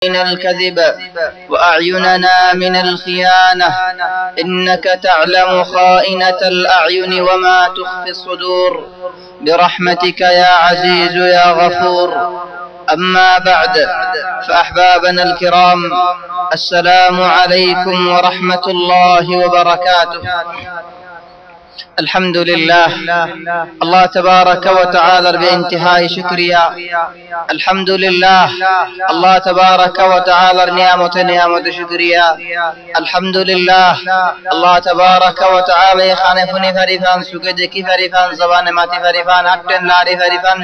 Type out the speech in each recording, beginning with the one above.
من الكذب وأعيننا من الخيانة إنك تعلم خائنة الأعين وما تخفي الصدور برحمتك يا عزيز يا غفور. أما بعد، فأحبابنا الكرام، السلام عليكم ورحمة الله وبركاته. الحمد لله، الله تبارك وتعالى بانتهاء شكريا. الحمد لله، الله تبارك وتعالى نعمة شكريا. الحمد لله، الله تبارك وتعالى خانفني فريفان سكدكي فريفان زبان ماتي فريفان حقن لاري فريفان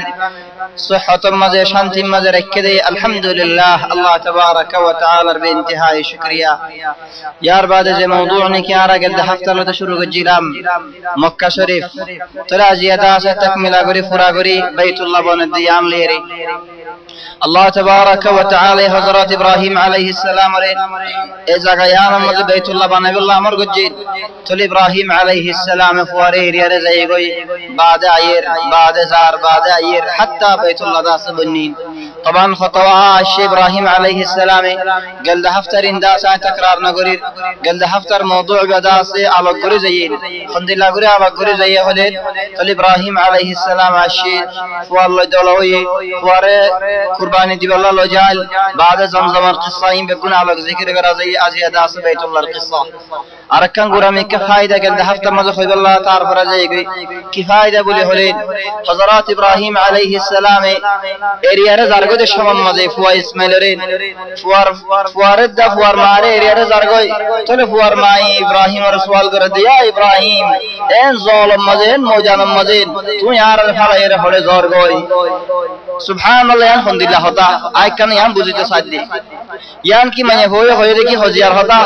صحة مزي شانتي مزي ركدي. الحمد لله، الله تبارك وتعالى بانتهاء شكريا. يار بعد زي موضوعني كيارا قد حفتر لتشروق الجيلام مكة شريف تلا زيادة تكمل أقري فراغري بيت الله بنديام ليري. الله تبارك وتعالى حضرات إبراهيم عليه السلام إذا قيام مد بيت الله بنبي الله مرجد تل إبراهيم عليه السلام فوارير يرزيقوي بعد عير بعد زار بعد عير حتى بيت الله داس بنين. طبعا خطوها الشيخ إبراهيم عليه السلام قال ده هفتر انداسا تكرار نقرير قال ده هفتر موضوع بداسي على قري زين خند الله قري على قري زي هديد تل إبراهيم عليه السلام الشيخ فوالله دولوي فواري قرباني دي بالله لو جعل بعد زمزم القصة بيكون على ذكر غرازي أزي داس بيت الله القصة أركان قرامي كفايدة قال ده هفتر ماذا خيب الله تعرف رزيقي كفايدة بولي هلين حضرات إبراهيم عليه السلام إريا رزار قد شمم مزي فوا إسماعيلين فوار الدا فوار ماري إريا رزار قوي تل فوار ماي إبراهيم رسول قرد يا إبراهيم إن ظالم مزين موجانم مزين تو يار الفلا يرفع زور قوي سبحان الله يان خند الله هتا آي كان يان بوزي تصدي يان کی منye hoye দেখি হজিয়ার হতা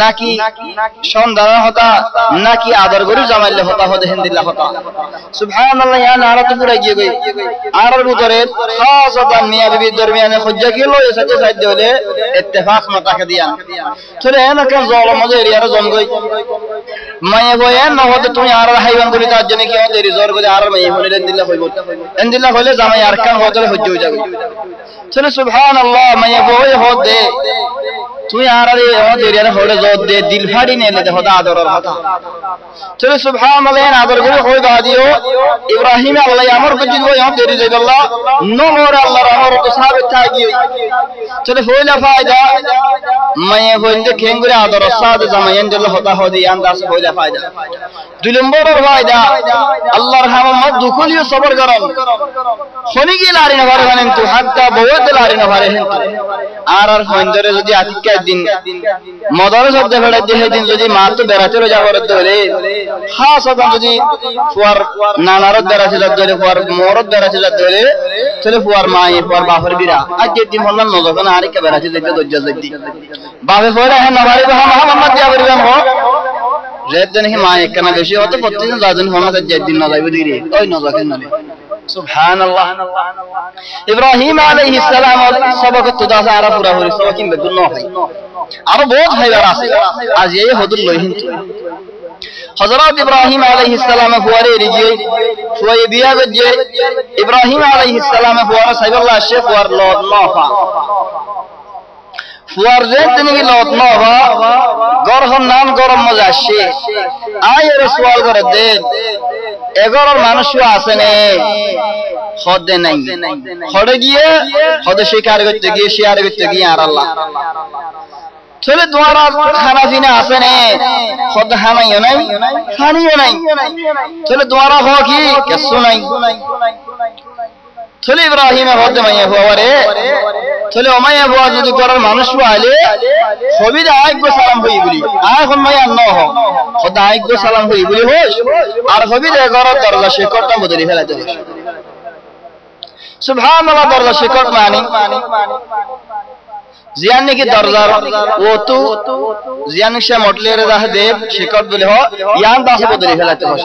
নাকি সন্ধান হতা নাকি আদর গরু জামাইলে হতা হদে হিন্দিল্লাহ হতা সুবহানাল্লাহ ইয়ান আরাত পুরা গিয়ে গই আরার ভিতরে খাসতান মিয়া বিবি দরমিয়ানে হজ্জা গেল এসাতে সাইদ হলে ইত্তেফাক মাতাকে দিয়ান চলে এনা কেন জলম মজে এরিয়ার জন গই মায়ে বয়ে না হতে তুমি আরার হাইবান করি তার জন্য কি হতে রিজর করে আরার মায়ে হলে দিল্লাহ হইব ইনদিল্লাহ হলে জামাই আরকান হতে হজ্জা হয়ে যাবে চলে সুবহানাল্লাহ মায়ে বয়ে হতে তুই আরারে হতে এরিয়ার হলে জোর দে দিল ফাড়ি নেলে দেখো আদরের কথা চলে সুবহানাল্লাহ আদর করে হই দা দিও ইব্রাহিম আল্লাহ আমর কজি হই হতে রি যাইল্লাহ নমর আল্লাহর আমর তো সাবিত থাকি চলে হইলা ফায়দা মায়ে হইতে খেঙ্গুরে আদর সাদ জামাইন দিল হতা হদি আন্দাজ হইলা ফায়দা দুই নম্বরের ফায়দা আল্লাহর হামত দুকুলিও সবর করন শনিকি লারি না পারে জানেন তো হাত্তা বহুত লারি না পারে আর হইন্দরে যদি আতিকা দিন মদর শব্দ ফেড়ে দিয়ে দিন যদি মা তো বেড়াতে যাওয়ার ধরে খাস হবে যদি ফুয়ার নানার বেড়াতে ধরে ফুয়ার মরদ বেড়াতে ধরে চলে ফুয়ার মা ফুয়ার বাপের বিরা আজ যেদিন বললাম নজর আর কে বেড়াতে যেতে দজ্জা যেতে বাপে ফোরে হ্যাঁ নবারি মোহাম্মদ দিয়া বলবেন হো রেদ দিন হি মা একনা বেশি হতো প্রতিদিন যাজন হনা যেদিন না যাইব দিরে ওই নজর কেন নলে সুবহানাল্লাহ ইব্রাহিম আলাইহিস সালাম সবক তো দাসা আরা পুরা হরি সবক ইন বেদুন হয় আর বহুত হাইবার আছে আজ এই হদুল লহিন হযরত ইব্রাহিম আলাইহিস সালাম ফুয়ারে রিজি ফুয়ে বিয়া গজে ইব্রাহিম আলাইহিস সালাম ফুয়ারা সাইবুল্লাহ শেখ ফুয়ার লদ নফা ফুয়ার যে তিনি লদ নফা গরহন নাম গরম মজা আসে আয় রাসূল করে দে এগোর মানুষও আছে নে হদে নাই হদে গিয়ে হদে শিকার করতে গিয়ে শিকার করতে গিয়ে আর আল্লাহ চলে তোমার খানা পিনা আছে নে হদ হানাইও নাই খানিও নাই চলে তোমার হ কি কিছু নাই চলে ইব্রাহিম হদে মাইয়া হওয়ারে চলে ওমাইয়া হওয়া যদি করার মানুষও আইলে সবিদা আইগ সালাম হই বলি আর কোন মাইয়া ন হ খোদা আইগ সালাম হই বলি হোস আর সবিদা ঘর দরজা শিকড়টা বদলি ফেলাতে হোস সুবহানাল্লাহ দরজা শিকড় মানি জিয়ান নাকি দরজার ও তো জিয়ান সে মটলের রাহ দেব শিকড় বলি হ ইয়ান দাস বদলি ফেলাতে হোস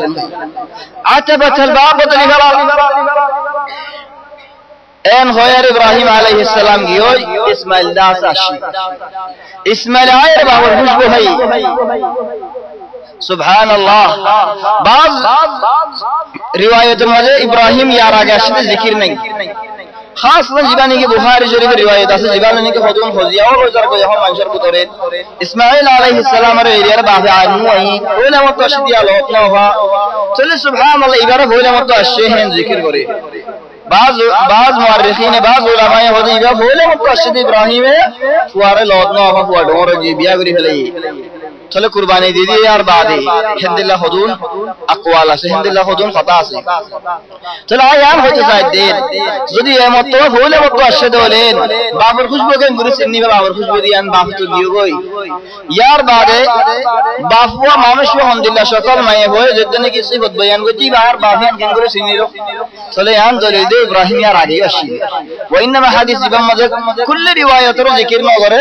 আচ্ছা বছর বাপ বদলি ফেলা এন হয়ার ইব্রাহিম আলাইহিস সালাম গিয়ে ইসমাইল দাস আসি ইসমাইল আয়ের বাবার খুশবু হই সুবহানাল্লাহ বাজ রিওয়ায়াতের মধ্যে ইব্রাহিম ইয়ার আগে আসলে জিকির নাই खासतन जिबानी की बुखारी शरीफ रिवायत আছে जिबानी के खुदून फजिया और रोजर को यहां मंशर को तोरे इस्माइल अलैहि सलाम रे एरिया बाफे आदमी वही बोले मत तशदिया लोत ना हुआ चले सुभान अल्लाह इबारे बोले मत अशेहन जिक्र करे बाज मुअर्रिखीन बाज उलमाए होदी बा बोले मत तशद इब्राहिम है फुआरे लोत ना हुआ फुआ डोर जी बिया गरी फले चलो कुर्बानी दे दी यार बादे हिंदिल्ला खुदून अकवाला से हिंदिल्ला खुदून खता से चलो यार होते जाए दे যদি এমত হলে মত আশদ হলেন বাবর খুশবু কে গুরু সিন্নি বাবর খুশবু দিয়ান বাপ তো দিও গই ইয়ার বাদে বাফুয়া মানুষ আলহামদুলিল্লাহ সকল মায়ে হয় যেদিন কি সিফত বয়ান গতি বার বাফিয়ান কে গুরু সিন্নি রো চলে ইয়ান দলিল দে ইব্রাহিম ইয়ার আদি আসি ওইনামা হাদিস ইবাম মাজাক কুল রিওয়ায়াতর জিকির না করে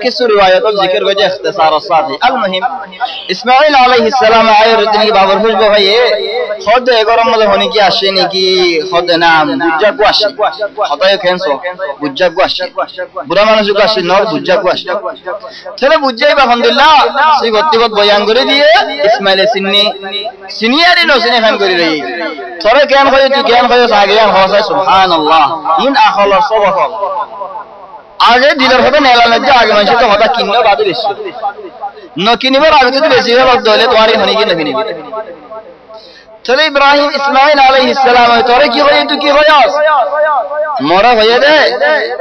কিছু রিওয়ায়াতর জিকির গজে ইখতিসার সাদি المهم ইসমাঈল আলাইহিস সালাম আয়ের দিন কি বাবর খুশবু ভাইয়ে খোদ এগরম মলে হনি কি আসে নাকি খোদ নাম বুজ্জা কো আসে খোদায় কেনসো বুজ্জা কো আসে বুড়া মানুষ কো আসে নর বুজ্জা কো আসে চলে বুজ্জাই আলহামদুলিল্লাহ সেই গতিবত বয়ান করে দিয়ে ইসমাঈল সিনিয়রি নো সিনে খান করে রই তোরে কেন হয় তুই কেন হয় সাগিয়ান হসা সুবহানাল্লাহ ইন আখল সবহ আগে দিদার হবে নেলা নজা আগে মানুষ তো হতা কিন্ন বাদে বেশি নকিনিবার আগে তো বেশি হলো দলে তোমারই হনি কি নকিনি চলে ইব্রাহিম ইসমাঈল আলাইহিস সালাম তোরে কি হয় তুই কি হয়স মোরা হয়ে দে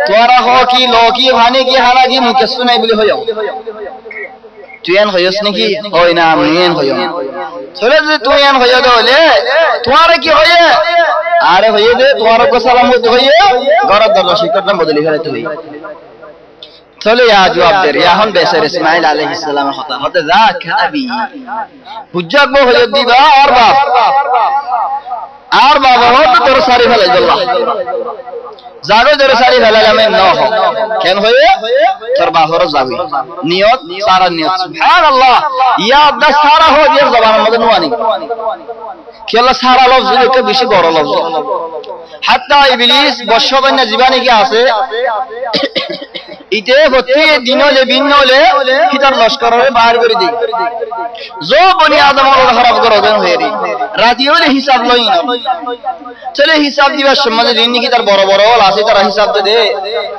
তোরা হ কি লোকি ভানি কি হানা কি মুকে শুনাই বলি হয়ো তুই এন হয়স নাকি হয় না আমি এন হয়ো চলে যদি তুই এন হয়ো দলে তোরে কি হয়ে আরে হয়ে দে তোরা কো সালাম হতে হয়ে গরদ দরজা শিকরটা বদলি করে তুই চলে ইয়া জবাব দে ইয়া হন বেসর ইসমাঈল আলাইহিস সালাম হতে যাক আবি বুজ্জাক বো হয়ে দিবা আর বাবা হত তোর সারি ফেলাই আল্লাহ যাবে তোর সারি ফেলালামে ন হ কেন হয়ে তোর বাহর যাবে নিয়ত সারা নিয়ত সুবহানাল্লাহ ইয়া আদা সারা হো যে জবানের মধ্যে নুয়ানি কেলা সারা লফজ কে বেশি বড় লফজ হাত্তা ইবলিস বশবান্না জীবানি কি আছে ইতে হতে দিনলে বিনলে কিতার লস্করে বাহির করে দেই जो बनी आदम और खराब करो गन हेरी रातियो ले हिसाब लई ना चले हिसाब दिबा सम्मान दिनी की तार बड़ बड़ लासे तार हिसाब दे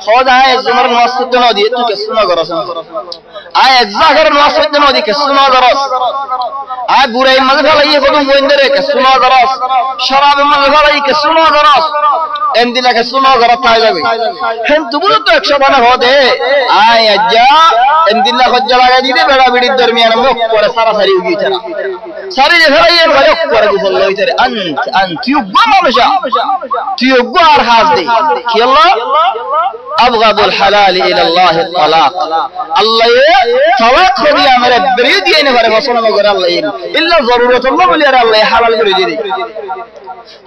खद आए जुमर नवासत न दिए तू केस न करस आए एग्जागर नवासत न दिए केस न करस आए बुराई मज फलाई कदम गोइंदरे केस न करस शराब मज फलाई केस न करस एंदिला केस न करत थाई जाबे हेन तुबुल तो 100 बना हो दे आए अज्जा एंदिला खज्जा लगा दी दे बेड़ा बिड़ी दरमियान मुख पर सारा सारी उगी था सारी जगह ये खलक पर गुसल इधर अंत युगो ममशा युगो और खास दे कि अल्लाह अबगदुल हलाल इला अल्लाह तलाक अल्लाह ये तलाक को दिया मेरे बरीद ये ने बारे वसना मगर अल्लाह ये इल्ला जरूरत अल्लाह बोले अल्लाह हलाल कर दे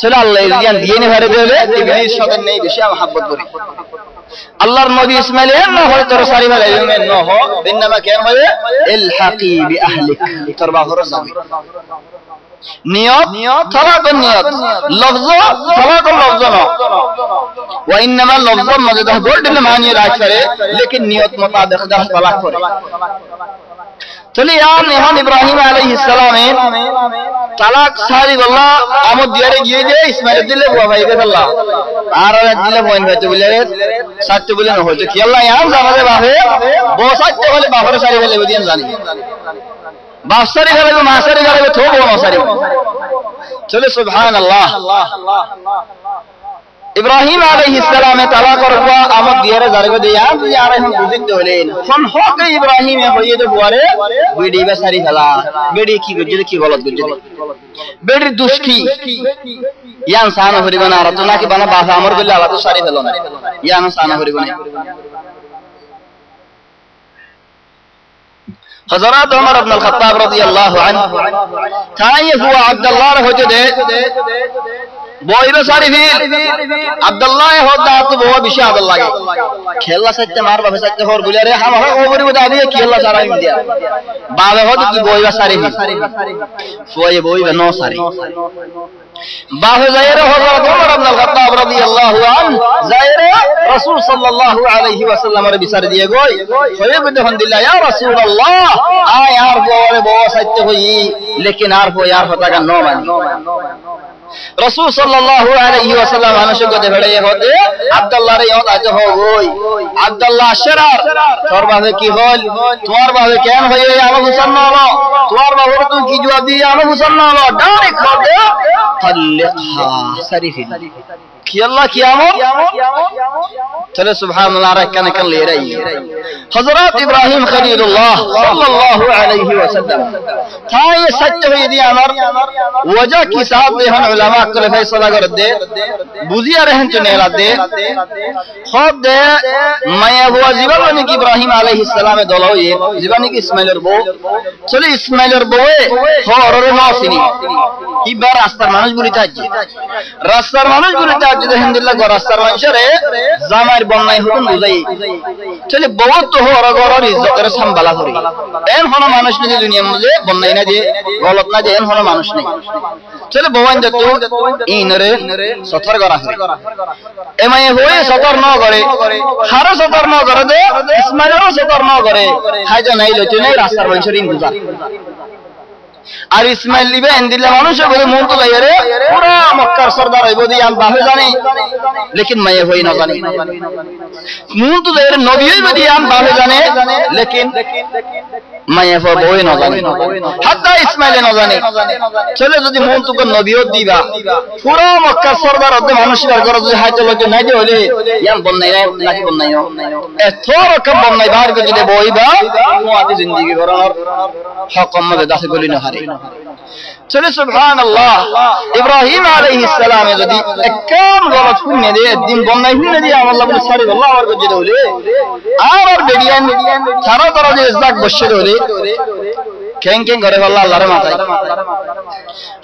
चलो अल्लाह ये दिए ने बारे बोले इब्राहिम शदन नहीं बेशा मोहब्बत करे अल्लाहर नबी इस्माइल न हो तोर सारी वाला में न हो बिनमा केन होए इल्हaqi बि अहलिक तरबा खरसाबी नियत तलाक नियत लफ्ज तलाक लफ्ज न व इनमा लफ्ज मजदा बोल्ड ने मानिए राज करे लेकिन नियत मुताबिक दा तलाक करे चलिए यार नेहान इब्राहिम अलैहिस सलाम तलाक सारी अल्लाह আমদ দিয়ারে গিয়ে দে ইসমাইল দিলে বুয়া ভাই কে আল্লাহ আর দিলে বইন ভাই বলে সাথে বলে না হয়তো কি আল্লাহ ইয়ার জামাতে বাহে বো সাথে বলে বাহরে সারি বলে দিন জানি বাসারি গলে মাসারি গলে থো বো মাসারি চলে সুবহানাল্লাহ इब्राहिम अलैहिस सलाम तलाक और हुआ আমদ দিয়ারে জারগো দে यार তুই আর এখন বুঝতে হলেন ফোন হক ইব্রাহিম হয়ে যে বুয়ারে বিডি বেসারি ফেলা বিডি কি গজে কি গলত গজে বিডি দুষ্টি ইয়ান সানা হরিবানা আর তো নাকি বানা বাসা আমর গলে আলা তো সারি ফেলো না ইয়ান সানা হরিবানা हजरत उमर इब्न अल-खत्ताब रदियल्लाहु अन्हु ताई हुआ अब्दुल्लाह होते दे বইবে সারি ফিল আব্দুল্লাহ হোদা তো বড় বিষয় আব্দুল্লাহ খেলা সত্যি মার বাবা সত্যি হর বলে রে হাম হাম ওবরি বদা দিয়ে খেলা সারা ইন্ডিয়া বাবা হোদ কি বইবে সারি ফিল বইবে নো সারি বাহে যায়রে হযরত উমর ইবনে আল-খাত্তাব রাদিয়াল্লাহু আনহু যায়রে রাসূল সাল্লাল্লাহু আলাইহি ওয়াসাল্লাম এর বিচার দিয়ে গই হইবে আলহামদুলিল্লাহ ইয়া রাসূলুল্লাহ আয় আর বড় বড় সত্য হই লেকিন আর বো यार হতা কা নো মানি রাসূল সাল্লাল্লাহু আলাইহি ওয়াসাল্লাম মানুষকে কথা বলে হতে আব্দুল্লাহ রে ইয়াদ আজ হই আব্দুল্লাহ শরার তোর ভাবে কি হল তোর ভাবে কেন হই আবু মুসান্না হলো তোর ভাবে তুই কি জবাব দিয়ে আবু মুসান্না হলো ডাইরেক্ট হবে তাল্লিহা সারিফিন কি আল্লাহ কিয়ামত চলে সুবহানাল্লাহ রাকান কান ले रही हजरत इब्राहिम खलीलुल्लाह सल्लल्लाहु अलैहि वसल्लम था ये सच है यदि अमर वजह की साहब दे हम उलमा को फैसला कर दे बुझिया रहन चनेला दे खुद दे मैं हुआ जीवानी की इब्राहिम अलैहि सलाम दलो ये जीवानी की इस्माइलर बो चले इस्माइलर बोए और नासिनी की बार रास्ता मानुष बुरी ताजी रास्ता मानुष बुरी ताजी আলহামদুলিল্লাহ গরাস্তার মানুষরে জামার বন্যাই হতুন বুঝাই চলে বহুত তো হর গরর ইজ্জতের সম্ভালা করি এন হন মানুষ নেই দুনিয়ার মধ্যে বন্যাই না যে গলত না যে এন হন মানুষ নেই চলে ভগবান যত ইনরে সতর করা হয় এমাই হয়ে সতর ন করে হারো সতর ন করে দে ইসমাইলও সতর ন করে হাইজা নাই লইতে নাই রাস্তার মানুষের ইন বুঝা আর ইসমাইল লিবে এন্দিলা মানুষের বলে মন তো যাই রে পুরা মক্কার সরদার হইব দি আম বাহে জানি लेकिन मैं होई না জানি মন তো যাই রে নবী হইব দি আম বাহে জানে लेकिन मैं होई না জানি হাত্তা ইসমাইল না জানি চলে যদি মন তো নবীও দিবা পুরা মক্কার সরদার হতে মানুষের ঘর যদি হাইতে লগে নাই যে হইলে ইয়াম বন্নাই নাকি বন্নাই এত রকম বন্নাই বার করে যদি বইবা মুআতি জিন্দেগি করার হক মধ্যে দাসে গলি না चले सुभान अल्लाह इब्राहिम अलैहिस सलाम যদি একদম গলত শুনে দে দিন বন্নাই শুনে দিয়ে আল্লাহ বলে সারি আল্লাহ আর গজে দলে আর বেডিয়ান সারা তরা যে ইজ্জত বসে দলে কেন কেন করে আল্লাহ আল্লাহর মাথায়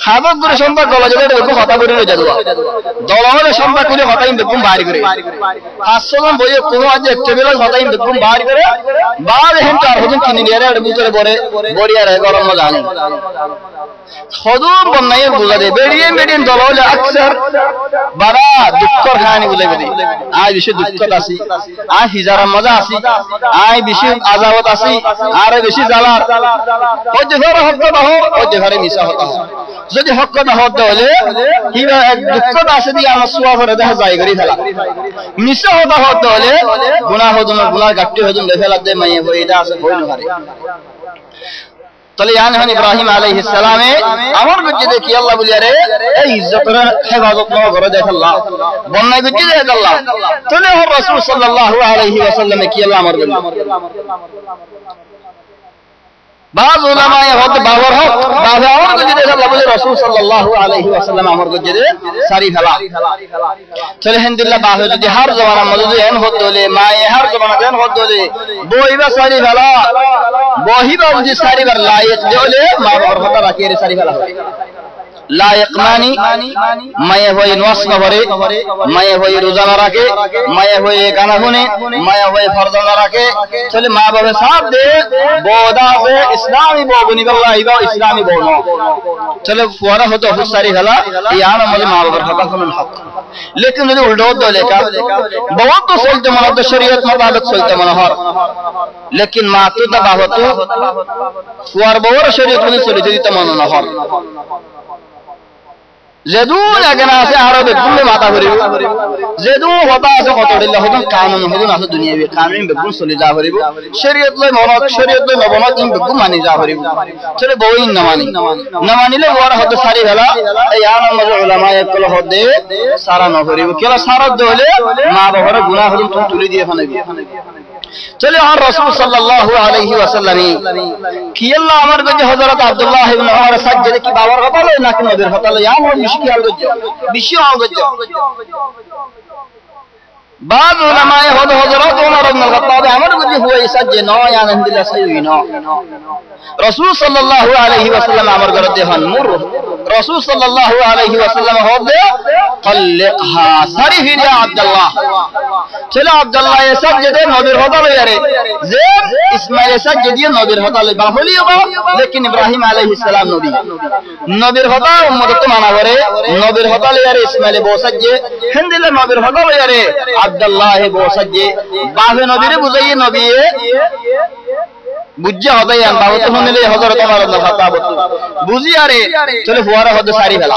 হাবত করে সম্পর্ক গলা যদি দেখো কথা করে লয়ে যাবা দলালে সম্পর্ক করে কথাই দেখুম বাইরে করে 500 জন বইয়ে কোন আজ টেবিলে কথাই দেখুম বাইরে করে বাদ হেন চার হজন কিনে নিয়ে আর ভিতরে পড়ে বড়িয়া রে গরম মজা নেই খদুম বন্নাই বুঝা দে বেরিয়ে বেরিয়ে দলালে আকসার বড় দুঃখর খানি বুঝাই দে আজ বেশি দুঃখ আছে আজ হিজারা মজা আছে আজ বেশি আযাবত আছে আর বেশি জালার ওই যে ঘরে হক কথা হোক ওই যে ঘরে মিশা হতা যদি হক কথা হতে হলে কিবা এক দুঃখটা আছে দিয়ে আমার সুয়া করে দেখা যায় করি ফেলা মিশা হতা হতে হলে গুনাহ হদম গুনাহ গাট্টি হদম ফেলা দে মাইয়ে হই এটা আছে হই না পারে তাহলে ইয়ান হন ইব্রাহিম আলাইহিস সালামে আমার গজ্জে দেখি আল্লাহ বলিয়া রে এই ইজ্জতের হেফাজত ন করে দেখ আল্লাহ বন্নাই গজ্জে দেখ আল্লাহ তাহলে রাসূল সাল্লাল্লাহু আলাইহি ওয়াসাল্লামে কি আল্লাহ আমার বলি بعض علماء হক বাবার হক বাবা আমার গজ্জে দেখ আল্লাহ বলে রাসূল সাল্লাল্লাহু আলাইহি ওয়াসাল্লাম আমার গজ্জে দে সারি ফেলা চলে আলহামদুলিল্লাহ বাবা যদি হর জমানা মজুদ এন হতে হলে মায়ে হর জমানা দেন হতে হলে বইবা সারি ফেলা বহিবা যদি সারি বার লায়েক হলে মা বাবার কথা রাখি রে সারি ফেলা হয় लायक मानी माया होए नमाज न पढ़े माया होए रोजा न रखे माया होए गाना सुने माया होए फर्ज न रखे चले माँ बाप साथ दे बोधा से इस्लामी बो बनी बल्ला इबा इस्लामी बो न चले फुआरा हो तो सारी हला यार मुझे माँ बाप का सुनन हक लेकिन मुझे उल्टा होता है लेकर बहुत तो सोचते मना तो शरीयत मुताबिक सोचते मनोहर लेकिन माँ तो दबा हो तो फुआर बहुत शरीयत मुझे सोचते तो मनोहर যেদুন আগেনা আছে আরবে গুলে মাথা ভরিব যেদুন হতা আছে কত দিল্লা হদন কানুন হদন আছে দুনিয়াবি কানুন বেগুন চলি যা ভরিব শরীয়ত লয় মনত শরীয়ত লয় নবনত ইন বেগুন মানি যা ভরিব চলে বইন না মানিলে ওরা হতে সারি ফেলা এই আনা মজ উলামা একল হদে সারা ন ভরিব কেলা সারা দলে মা বাবার গুনাহ হদন তুমি তুলি দিয়ে ফানাবি चले और रसूल सल्लल्लाहु अलैहि वसल्लम कि अल्लाह अमर गजे हजरत अब्दुल्लाह इब्न उमर सज्जद की बावर কথা লয় নাকি নবীর কথা লয় এমন মিশকি আল গজে বেশি আল গজে بعض علماء হযরত উমর ইবনে খাত্তাব अमर গজে হুয়া সজ্জে ন ইয়া আলহামদুলিল্লাহ সহি ন রাসূল সাল্লাল্লাহু আলাইহি ওয়াসাল্লাম अमर করতে হন মুর রাসূল সাল্লাল্লাহু আলাইহি ওয়াসাল্লাম হবে তাল্লিকহা সারি ফিরিয়া আব্দুল্লাহ চলো আব্দুল্লাহ এ সজ্জদে নবীর কথা লয় রে যে ইসমাইল সজ্জদে নবীর কথা লয় বাহলিও लेकिन ইব্রাহিম আলাইহিস সালাম নবীর কথা উম্মত তো মানা করে নবীর কথা লয় রে ইসমাইল বো সজ্জে হিন্দিলে নবীর কথা লয় রে আব্দুল্লাহ বো সজ্জে বাহে নবীরে বুঝাইয়ে নবী বুঝা হবে আন বাবা তো শুনলে হযরত ওমর ইবনে খাত্তাব বুঝি আরে চলে ফুয়ারা হতে সারি ফেলা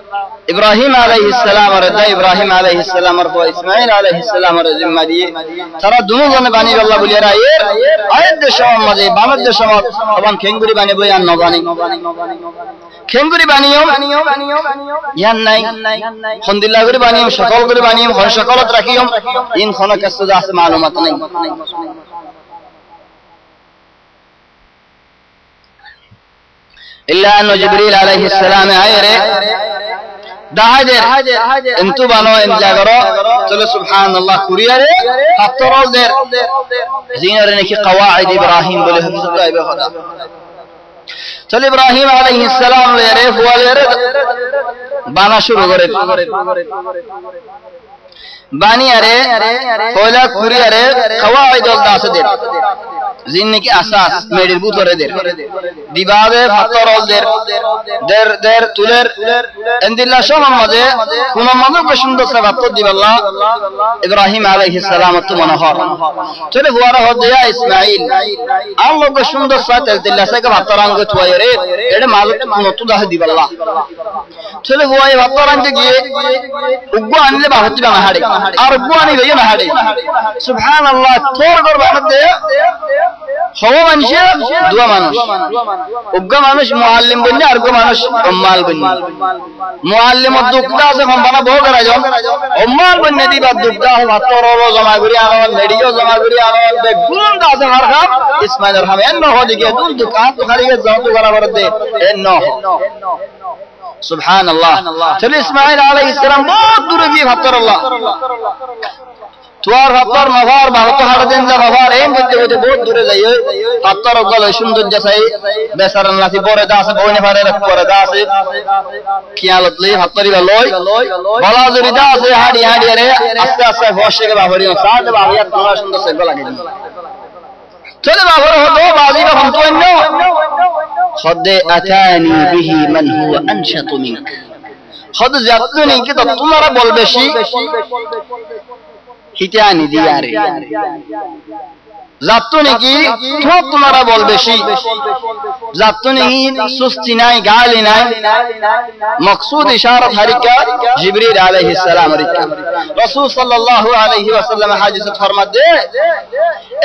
Allah ইব্রাহিম আলাইহিস সালাম আর ইব্রাহিম আলাইহিস সালাম আর ইসমাঈল আলাইহিস সালাম আর জিম্মা দিয়ে তারা দুজনে বানি আল্লাহ বলিয়া এর আয়াত দেশম মাঝে বাংলাদেশ দেশম তখন খেঙ্গুরি বানি বই আর নবানি খেঙ্গুরি বানিও ইয়ান নাই খন্দিল্লা করে বানিও সকল করে বানিও হয় সকলত রাখিও ইন খনা কাছে আছে মালুমাত নাই ইল্লা আন জিবরিল আলাইহিস সালাম আয়রে দাহাজের ইন্তু বানো ইনলা করো চলো সুবহানাল্লাহ কুরিয়ারে পাথরদের জিনারে নাকি কওয়াইদ ইব্রাহিম বলে হাদিসত আইবে খোদা চলো ইব্রাহিম আলাইহিস সালাম রে ফুয়ালে বানা শুরু করে বানিয়ারে কয়লা কুরিয়ারে কওয়াইদ দাসদের জিন নাকি আসাস মেডির ভিতরে দিবাদে পাথরদের দের তুলের ইন্দিল্লাহ সমাজে কোন মানুষকে সুন্দর সেবাত দিবাল্লাহ ইব্রাহিম আলাইহিস সালাম তো মনোহর চলে হুয়ারা হদিয়া ইসমাঈল আল্লাহকে সুন্দর সাথে দিল্লাহ সাকে পাথরাঙ্গ তুয়ারে এডে মালক নতু দাহ দিবাল্লাহ চলে হুয়াই পাথরাঙ্গ গিয়ে উগ্গ আনলে বাহতি বানা হাড়ে আর উগ্গ আনি গিয়ে না হাড়ে সুবহানাল্লাহ তোর গর্বাতে হওয়া মানুষ দুয়া মানুষ উগ্গা মানুষ মুআল্লিম বললে আর গো মানুষ উম্মাল বললে মুআল্লিম দুঃখটা আছে সম্ভাবনা বহু করা যায় উম্মাল বললে দিবা দুঃখটা ভাতর জমা করি আনন মেডিও জমা করি আনন বেগুন আছে হার খাম ইসমাইল রহমান এন্ন হদিকে দুল দুকান তো খালি যাও তো করা করতে এন্ন সুবহানাল্লাহ চলে ইসমাইল আলাইহিস সালাম বহুত দূরে গিয়ে ভাতর আল্লাহ তোর ভাতর নভার বাহত হাড় দেন যা নভার এম করতে হতে বহুত দূরে যাই ভাতর গল সুন্দর যাই বেসারান নাতি পরে দা আছে বইনে পারে পরে দা আছে কিয়ালত লই ভাতরি লই বলা জুরি দা আছে হাড়ি হাড়ি রে আস্তে আস্তে বসে গে বাবরি সাদ বাবিয়া তোমার সুন্দর সেবা লাগে চলে বাবর হতো বাজি বা হতো অন্য খদ আতানি বিহি মান হুয়া আনশাতু মিনক খদ জাতুনি কি তো তোমারা বল বেশি হিতানি দিয়ারে জাতুনি কি তো তোমারা বল বেশি জাতুনি সুস্তি নাই গালি নাই মকসুদ ইশারাত হারিকা জিবরিল আলাইহিস সালাম হারিকা রাসূল সাল্লাল্লাহু আলাইহি ওয়াসাল্লাম হাদিসে ফরমাত দে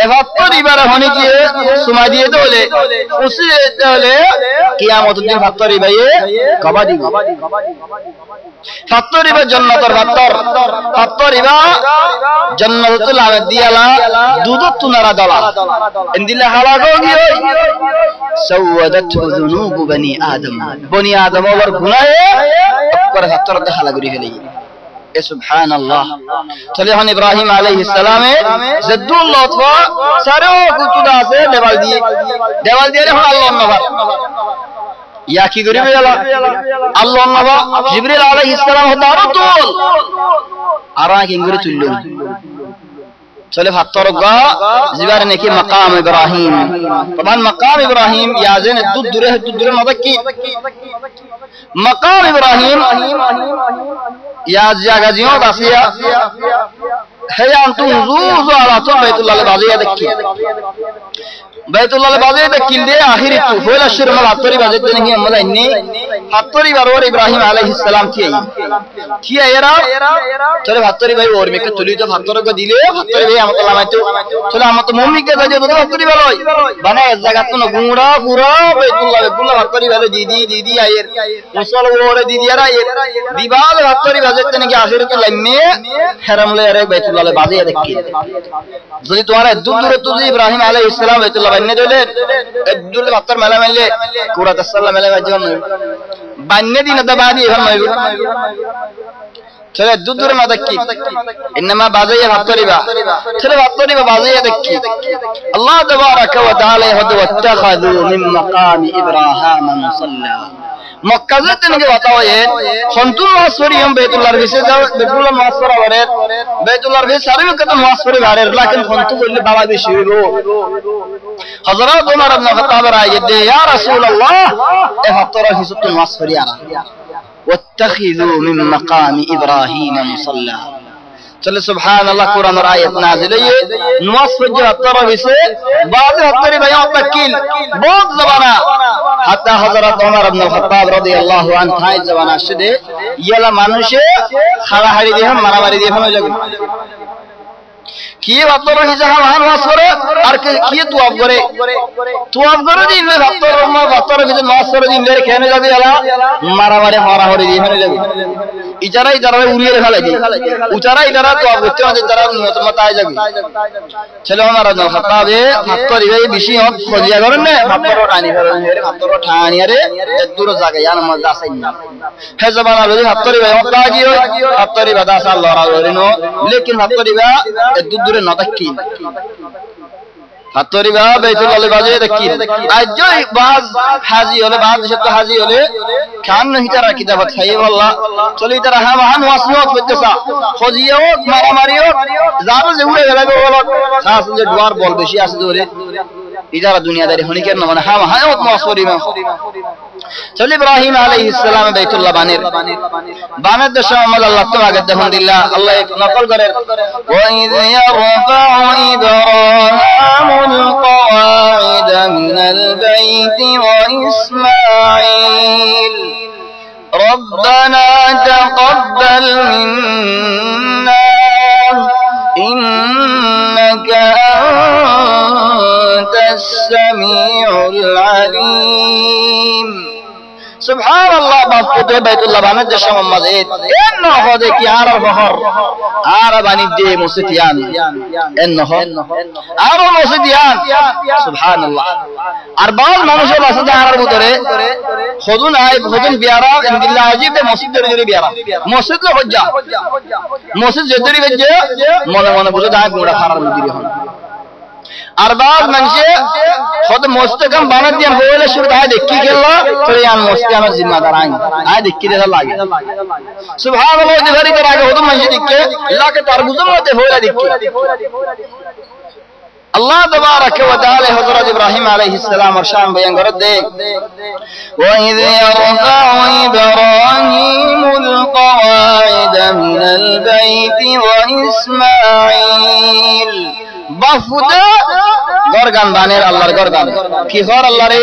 এভাত্তর ইবারে হনে কি সুমা দিয়ে দলে উসি দলে কিয়ামত দিন ফাত্তর ইবায়ে কবা দিব ফাত্তর ইবা জান্নাতের ফাত্তর ইবা জান্নাতুল আদিয়ালা দুদত তুনারা দলা ইনদিল্লাহ হালাগো গিয়ে সাওয়াদাতু যুনুব বনি আদম ওর গুনাহে আকবার ফাত্তর দে হালাগুরি গলি সুবহানাল্লাহ চলে হন ইব্রাহিম আলাইহিস সালামে জদ্দুল্লাহ তো সারো কুতুদা আছে দেওয়াল দিয়ে হন আল্লাহর নবর ইয়া কি করিবে আল্লাহর নবর জিবরিল আলাইহিস সালাম হতারো তুল আরা কি করে তুললো চলে ফাত্তর গা জিবার নাকি মাকাম ইব্রাহিম তখন মাকাম ইব্রাহিম ইয়াজেন দূরে মদকি মাকাম ইব্রাহিম ইয়াজ জায়গা জিও দাসিয়া হে আনতুম জুজু আলা তো বাইতুল্লাহ বাজিয়া দেখি বাইতুল্লাহ বাজিয়া দেখি দে আখিরি তো হইলা শুরু হাতরি বাজিতে নাকি আমরা ইন্নি হাতরি বারবার ইব্রাহিম আলাইহিস সালাম কি এরা চলে হাতরি ভাই ওর মেকে তুলি তো হাতর গো দিলে হাতরি ভাই আমত লামাইতো চলে আমত মুমিকে বাজে তো হাতরি ভালোই বানা এক জায়গা তো গুড়া পুরা বাইতুল্লাহ হাতরি ভালো দিদি আয়ের মুসল ওরে দিদি এরা দিবাল হাতরি বাজিতে নাকি আখিরি তো লাইনে হারামলে আরে বাইতুল্লাহ বাজিয়া দেখি যদি তোমার দূরে তো ইব্রাহিম আলাইহিস সালাম বাইতুল্লাহ বান্নে দিলে দূরে হাতর মেলা মেলে কুরা তাসাল্লাম মেলা বাজন বান্নে দিন দা বাদি এখন নইব চলে দূরে না দেখি ইনমা বাজিয়া হাতরিবা চলে হাতরিবা বাজিয়া দেখি আল্লাহ তাবারাকা ওয়া তাআলা হদ ওয়াত্তাখাযু মিন মাকামি ইব্রাহিম মুসাল্লা মক্কা যেতে নাকি বাতাও সন্তুল মাসরি हम बैतुल्लाह से जाओ बैतुल्लाह मासरा वरे बैतुल्लाह से सारे कत मासरी बारे लेकिन सन्तु बोले बाबा भी शिवो हजरत उमर इब्न खत्ताब राय दे या रसूल अल्लाह ए फतरा हिसतु मासरी आरा वत्तखिذु मिन मकाम इब्राहिम मुसल्ला চলে সুবহানাল্লাহ কোরআনের আয়াত নাযিল হয়ে নামাজ পড়তে হাতর হইছে বাদ হাতরি ভাই তাকিল বহুত জমানা হাত্তা হযরত ওমর ইবনে খাত্তাব রাদিয়াল্লাহু আনহু থাই জমানা আসে ইয়ালা মানুষে হাড়াহাড়ি দিয়ে মারামারি দিয়ে হয়ে যাবে কি হাতর হইছে নামাজ পড়ে আর কি তুয়াব করে দিন হাতর ভিতরে নামাজ পড়ে দিন বের কেন যাবে ইয়ালা মারামারি দিয়ে হয়ে যাবে ইজারাই উড়িয়ে ফেলে দিই উচারাই যারা তো করতে হবে তারা মতায় যাবে ছেলে ওমর ইবনে খাত্তাব হাতরি ভাই বেশি হক খজিয়া করেন না হাতর টানি ফেলেন হাতর ঠানি আরে দূর জায়গা ইয়ার মধ্যে আসেন না হে জবান আলো হাতরি ভাই কাজি হাতরি বাদা সাল্লাল্লাহু আলাইহি ওয়াসাল্লাম লেকিন হাতরি ভাই দূরে না তাকি হাতরি ভাই বাইতুল্লাহ বাজে তাকি আজ বাজ হাজি হলে বাজ সত্য হাজি হলে খান नहीं तारा किताबत है والله चली तरह हम वासनत করতেছা খজিও মারামারিও যারা যে উড়ে গেল বলো খাস যে দুয়ার বল বেশি আছে ধরে ইজারা দুনিয়াদারি হনি কেন মানে হাম হায়ত মাসরি মা চল ইব্রাহিম আলাইহিস সালাম বাইতুল্লাহ বানের দেশ মোহাম্মদ আল্লাহ তো আগে দেখুন দিল্লাহ আল্লাহ এক নকল করে ওয়া ইয ইয়ারফাউ ইব্রাহিমুল কওয়াইদ মিনাল বাইতি ওয়া ইসমাঈল ربنا تقبل منا إنك أنت السميع العليم سبحان الله بفقد بيت الله بانت الشام مزيد إنه هذا كي عرب فخر عرب عن الدين مسيتيان إنه عرب مسيتيان سبحان الله أربعة মানুষের রাস্তা عرب উতরে خذون هاي خذون بيارا إن الله عجيب ده مسجد درجة بيارا مسجد له حجة مسجد جدري بجة منا بوجود هاي بودا خارج مديري هون أربعة منشة خود مستقام بنا ديان هو له شو ده دكتي كلا فليان مستقام الزنا دارين هاي دكتي ده لاجي سبحان الله ده غريب راجع هو ده منشة دكتي الله के तरबुजम होते हो ला दكتي الله تبارك وتعالى حضرت إبراهيم عليه السلام ارشان بيان قرد دے وَإِذْ يَرْفَعُ إِبْرَاهِيمُ الْقَوَاعِدَ مِنَ الْبَيْتِ وَإِسْمَاعِيلُ বাফুদা গরগান বানের আল্লাহর গরগান কি হর আল্লাহ রে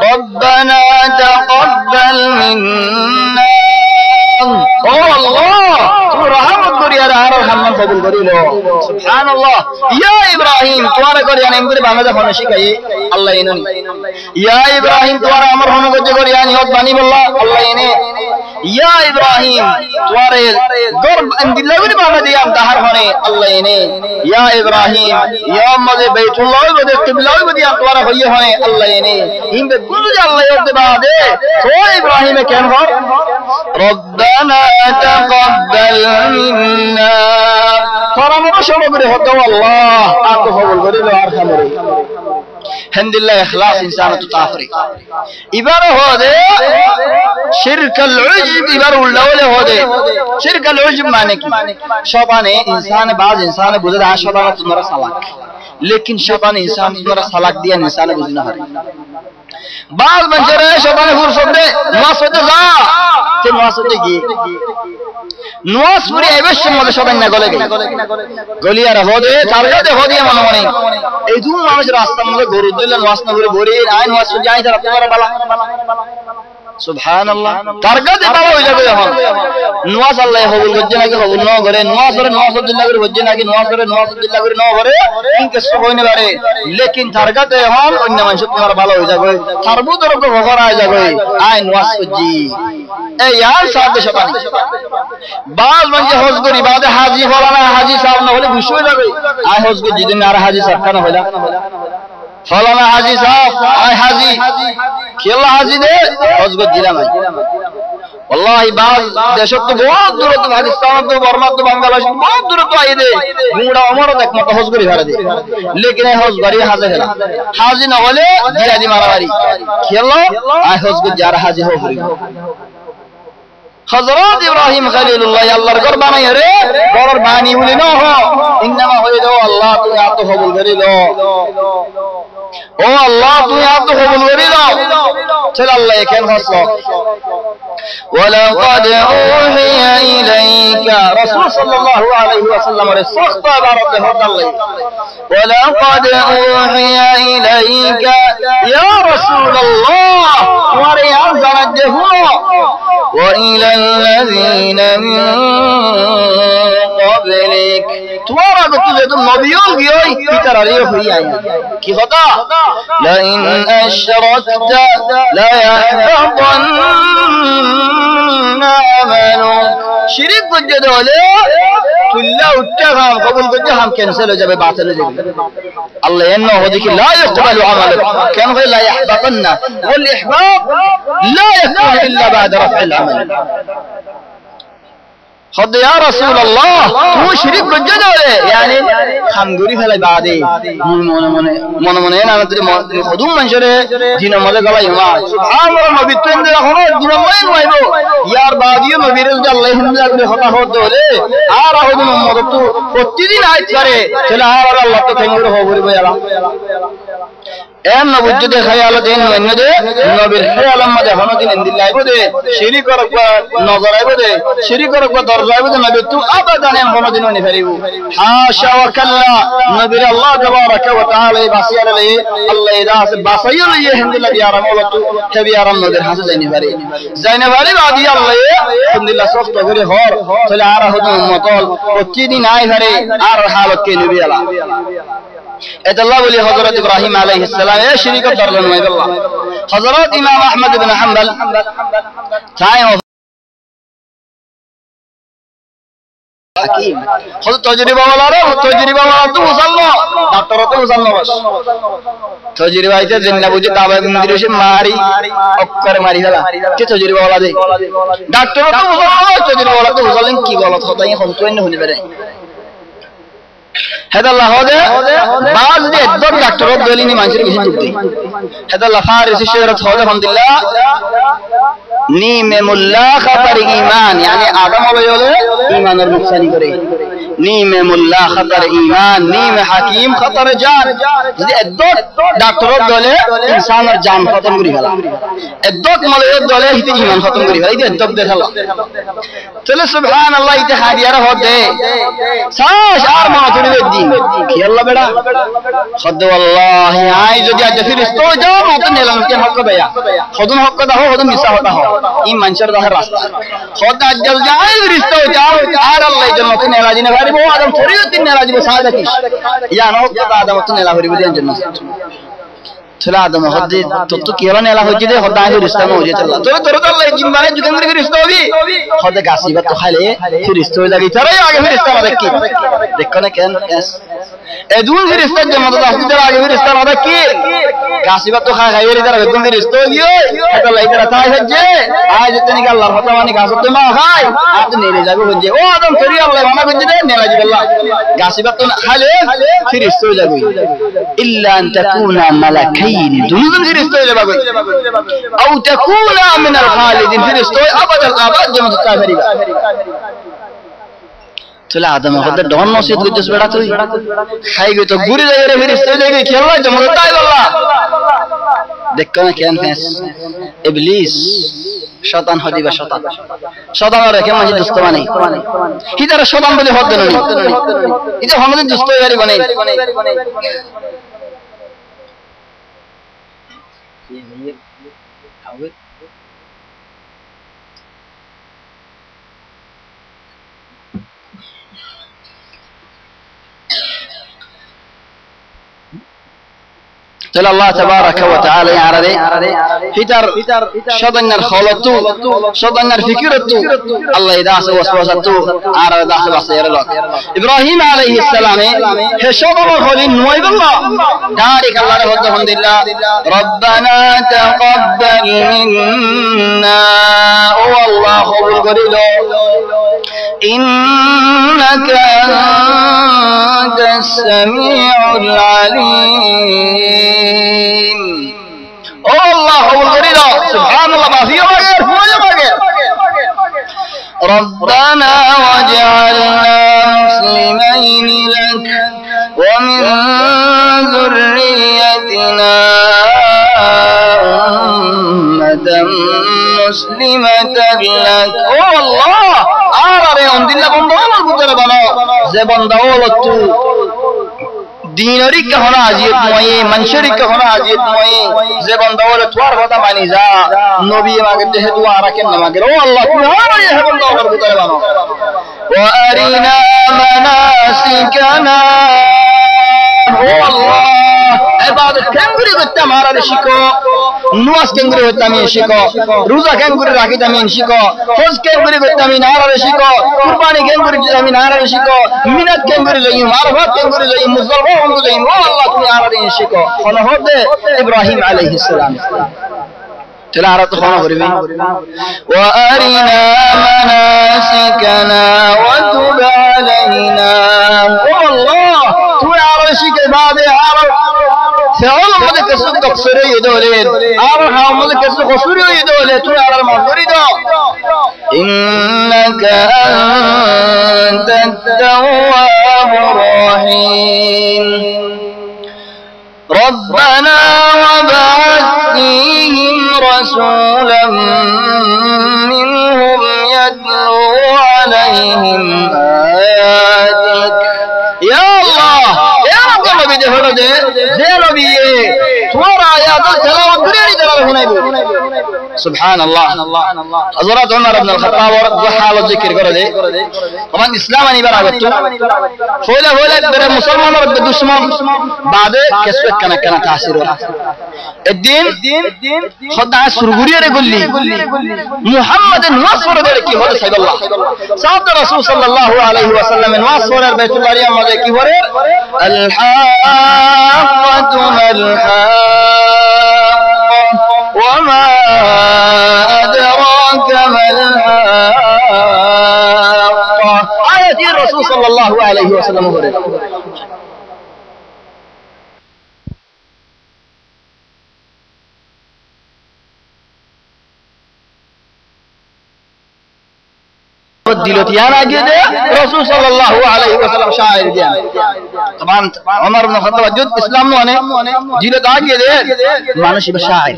রব্বানা তাকাব্বাল মিন্না ও আল্লাহ তুমি রহমত করিয়া আর রহমান কবুল করিলো সুবহানাল্লাহ ইয়া ইব্রাহিম তোমার করিয়া নেম করে বাংলা ফোন শিখাই আল্লাহ এনে ইয়া ইব্রাহিম তোমার আমার ফোন করতে করিয়া নিয়ত বানি বললা আল্লাহ এনে ইয়া ইব্রাহিম তোমার গর্ব দিল্লা করে বাংলা দিয়া দাহার ফোনে আল্লাহ এনে ইয়া ইব্রাহিম ইয়া মদে বাইতুল্লাহ মদে কিবলা মদে তোমার হইয়ে হয় আল্লাহ এনে ইনবে গুরু আল্লাহ ইতে বাদে তো ইব্রাহিম কেন হর রব্বানা তাকাব্বাল মিন্না পরামর্শ করে হতো আল্লাহ আতো কবুল করিলো আর খামরে الحمدلله إخلاص إنسان تطافري إبارة هذا شرك العجب إبارة الأولى هذا شرك العجب معنى كي شبانه إنسان بعض إنسان بوزد عن شبانه تمرا سلاك लेकिन शैतान इंसान तुम्हारा सलाक दिया इंसान बुझना हरे बाल मंजरे शैतान फुर्सत दे नमाज पढ़ते जा ते नमाज पढ़ते गी नमाज पूरी अवश्य मत शैतान ना गले गलिया रहो दे चार्जा दे हो दिया मनो मने এই তুমি মানুষ রাস্তার মধ্যে গরু দিলে নমাজ না করে ভরে আই নমাজ পড়ে যাই তার তোমার বালা সুবহানাল্লাহ টার্গা দে বাবা হয়ে যাবে এখন নমাজ আল্লাহ কবুল করছে নাকি কবুল না করে নমাজ করে নমাজ আল্লাহ করে হচ্ছে নাকি নমাজ করে নমাজ আল্লাহ করে না করে ইনকে সব হইনে পারে লেকিন টার্গা দে এখন অন্য মানুষ তোমার ভালো হয়ে যাবে সর্বতর কো ভরা হয়ে যাবে আই নমাজ পড়ি এই यार সাথে শতানি বাল মানে হজ করি বাদে হাজী ফলানা হাজী সাহেব না হলে খুশি হয়ে যাবে আই হজ করি যেদিন আর হাজী সাহেব না হইলা ফলানা হাজী সাহেব আই হাজী কেলা হাজী দে হজ করি দিলাম والله بعض দেশত তো বহুত দূর তো পাকিস্তান তো বর্মা তো বাংলাদেশ বহুত দূর তো আই দে মুড়া ওমর দেখ মত হজ করি হারে দে লেকিন হজ করি হাজে হেলা হাজী না হলে জিয়া দি মারামারি কেলা আই হজ করি যারা হাজী হো করি हजरत इब्राहिम खलीलुल्लाह अल्लाहर घर बनाई रे घर बानी बोले न हो इन्नमा होय दो अल्लाह तू या तो कबूल करी लो ओ अल्लाह तू या तो कबूल करी लो चल अल्लाह एक हंसो ولقد أوحي إليك رسول صلى الله عليه وسلم الصخط بارك الله ولقد أوحي إليك يا رسول الله ورياض الدفوع وإلى الذين من قبلك تورد تجد النبيون جاي في ترى كي خطأ لئن أشركت لا يحبطن عملك شريك بجد ولا كله اتهم قبل بجهم كنسل جب بعثنا جب الله إنه هذيك لا يقبل عملك كان غير لا يحبطن والإحباط لا يكون إلا بعد رفع العمل خد يا رسول الله تو شريك بجد ولا يعني خمغوري فلا بعدي من أنا تري خدوم من شره دين ماله قلا يما سبحان الله ما بيتون ده خلاص دين ماله ما يبو يار بعديه ما بيرز الله هم لا خطأ هو دوله آره دين ماله تو كتير نايت كره چلا آره الله تو خمغوري هو بوري بيلا أنا وجد خيال دين من ده نبير خيال ما ده هنا دين إندي لا يبده شريك ركوا نظر يبده شريك ركوا درجة يبده نبي تو أبدا هم هنا دين ونفريو حاشا وكلا نبي الله تبارك وتعالى باسير لي الله يداس باسير لي هندي لا بيارم وقتو كبيارم نبير حاس زين فري زين فري بعدي الله هندي لا صوت تغري هور طلع على هدوم مطال وتيدي ناي فري عار حالك كنبي الله إذا الله ولي حضرة إبراهيم عليه السلام يا شريك الدرلن ويب الله حضرات إمام أحمد بن حنبل تعين حكيم خذ تجربة ولا لا تجربة ولا توصلنا دكتور توصلنا بس تجربة إذا زين بوجي تابع منديرش ماري أكثر ماري هلا كي تجربة ولا ده دكتور توصلنا تجربة ولا توصلين كي غلط خطأ خمسين هني بدين هذا الله هذا بعض الدكتور دكتور دوليني مانشر بيجي تبدي هذا الله فارس الشهرة هذا الحمد لله نيم ملا خطر إيمان يعني آدم وبيوله إيمان النقصاني كريه نيم ملا خطر إيمان نيم حكيم خطر جان jadi دكتور دولة إنسان الجان خطر مريها الدكتور ملايات دولة هي إيمان خطر مريها إذا الدكتور ده الله تلا سبحان الله إذا خديارة هذا ساش آرمان تريد الدين كي الله بڑا خد والله عايز جا جفير استوجا ما تنيلا مكين حق بيا خدون حق ده هو خدون مسا ده هو این منشر ده راست خدا جل جائز رشتہ ہو جاؤ آر اللہ جنت نیلا جی نے بھاری وہ آدم تھوڑی ہوتی نیلا جی بسادہ کیش یا نو خدا آدم تو نیلا بھاری بدین جنت چلا آدم خدا تو کیلا نیلا ہو جی دے خدا ہی رشتہ میں ہو جائے چلا تو اللہ جن بانے جو کمرے کی رشتہ ہوگی خدا گاسیبت تو خالے پھر رشتہ ہو لگی چرا آگے پھر رشتہ رکھی دیکھو نا کہن ادون پھر رشتہ جمع تو داستی چلا آگے پھر رشتہ رکھی گاسیبت تو خا غیر ادھر ادون پھر رشتہ ہوگی خدا اللہ ادھر تھا ہے آج اتنی کا اللہ فتوانی گاسبت ما خای آپ نیلے جاگو ہنجے او آدم پھر اللہ وانا گنجے دے نیلا جی اللہ گاسبت تو خالے پھر رشتہ جاگو الا ان تكون ملكين دون پھر رشتہ جاگو او تكون من الخالدين پھر رشتہ ابد الاباد جمع کافری چلا آدم خود ڈون نوسیت کو جس بیٹا تو کھائی گئی تو بری جگہ رہے پھر اس سے لے گئی کیا اللہ جمع کرتا ہے اللہ دیکھو نا کیا انفیس ابلیس شیطان ہو دیگا شیطان اور رکھے مجھے دستوہ نہیں ہی طرح شیطان بلے ہوت دنو نہیں ادھر ہم نے دستوہ یاری بنے تلا الله تبارك وتعالى يا عربي هتر شدن الخلطو شدن الفكرتو الله يداس وسوستو عرب داس بصير لك إبراهيم عليه السلام شدن الخلين نويب الله دارك الله الحمد لله ربنا تقبل منا والله قبول قريدو إنك أنت السميع العليم الله هو الغريب سبحان الله ما فيه غير ربنا واجعلنا مسلمين لك ومن ذريتنا أمة مسلمة لك او الله آراري اندل بندول بطر بنا زي بندول تو دینری که ہونا عزیت موئی منشری که ہونا عزیت موئی زبان دولت وار ہوتا مانی جا نبی ماگر دہ دوارا کننا ماگر او اللہ تمہیں آرہا یہ ہے بندولت بطر بنا وَأَرِنَا مَنَاسِكَنَا او اللہ عبادت کنگری گتا مارا رشکو نواز کنگری گتا مین شکو روزہ کنگری راکی تا مین شکو حوز کنگری گتا مین آرہ رشکو قربانی کنگری گتا مین آرہ رشکو منت کنگری لئیم عرفات کنگری لئیم مزدلفہ کنگری لئیم او اللہ تمہیں آرہ دین شکو خونہ ہو دے ابراہیم علیہ السلام تلاعرت خونہ غربین وَأَرِنَا مَنَاسِكَنَا وَتُبْ عَلَيْنَا او اللہ تمہیں آرہ رشک عبادت آرہ فعل ملك السوق تقصري دولين أرحى ملك السوق قصري دولين تقول على المغفر دو إنك أنت التواب الرحيم ربنا وابعث فيهم رسولا منهم يتلو عليهم آياتك يا الله يا رب نبي دے ہو دے نبی تمہارا آیات تلاوت بریری دلال ہونے بھی سبحان اللہ حضرات عمر بن الخطاب ورد حال ذکر کرو دے ومن اسلام نہیں براغتو فولا برے مسلمان رب دشمن بعد کسوت کنا تاثیر ہوا الدین خدا سرگوری رگل لی محمد نواصور دے کی ہو صحیب اللہ صحابت رسول صلی اللہ علیہ وسلم نواصور بیت اللہ علیہ وسلم کی ہو الحاقة ما الحاقة وما أدراك ما الحاقة آية الرسول صلى الله عليه وسلم دلوتيان أجد رسول صلى الله عليه وسلم شاعر ديان طبعا عمر بن الخطاب جد إسلام نوانه دلوت أجد معنوش بشاعر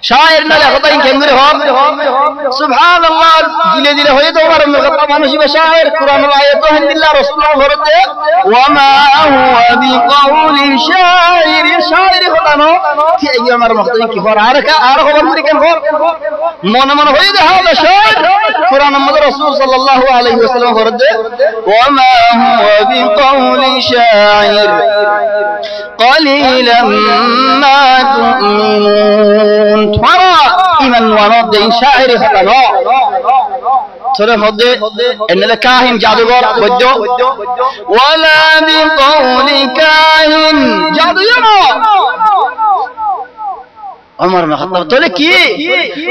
شاعر نالي خطاين كنگري هو سبحان الله دل هو يدو عمر بن الخطاب معنوش بشاعر قرآن الآيات هند الله رسول الله فرد وما هو بقول شاعر شاعر خطانو تي أي عمر بن الخطاب كفار عارك عمر بن كفار من هو يدو هذا شاعر قرآن محمد رسول صلى الله عليه وسلم فرد وما هو بقول شاعر قليلا ما تؤمنون ترى إيمان ونود شاعر خطأ ترى خد إن الكاهن جادوغر وجو ولا بقول كاهن جادو يما عمر بن الخطاب تلكي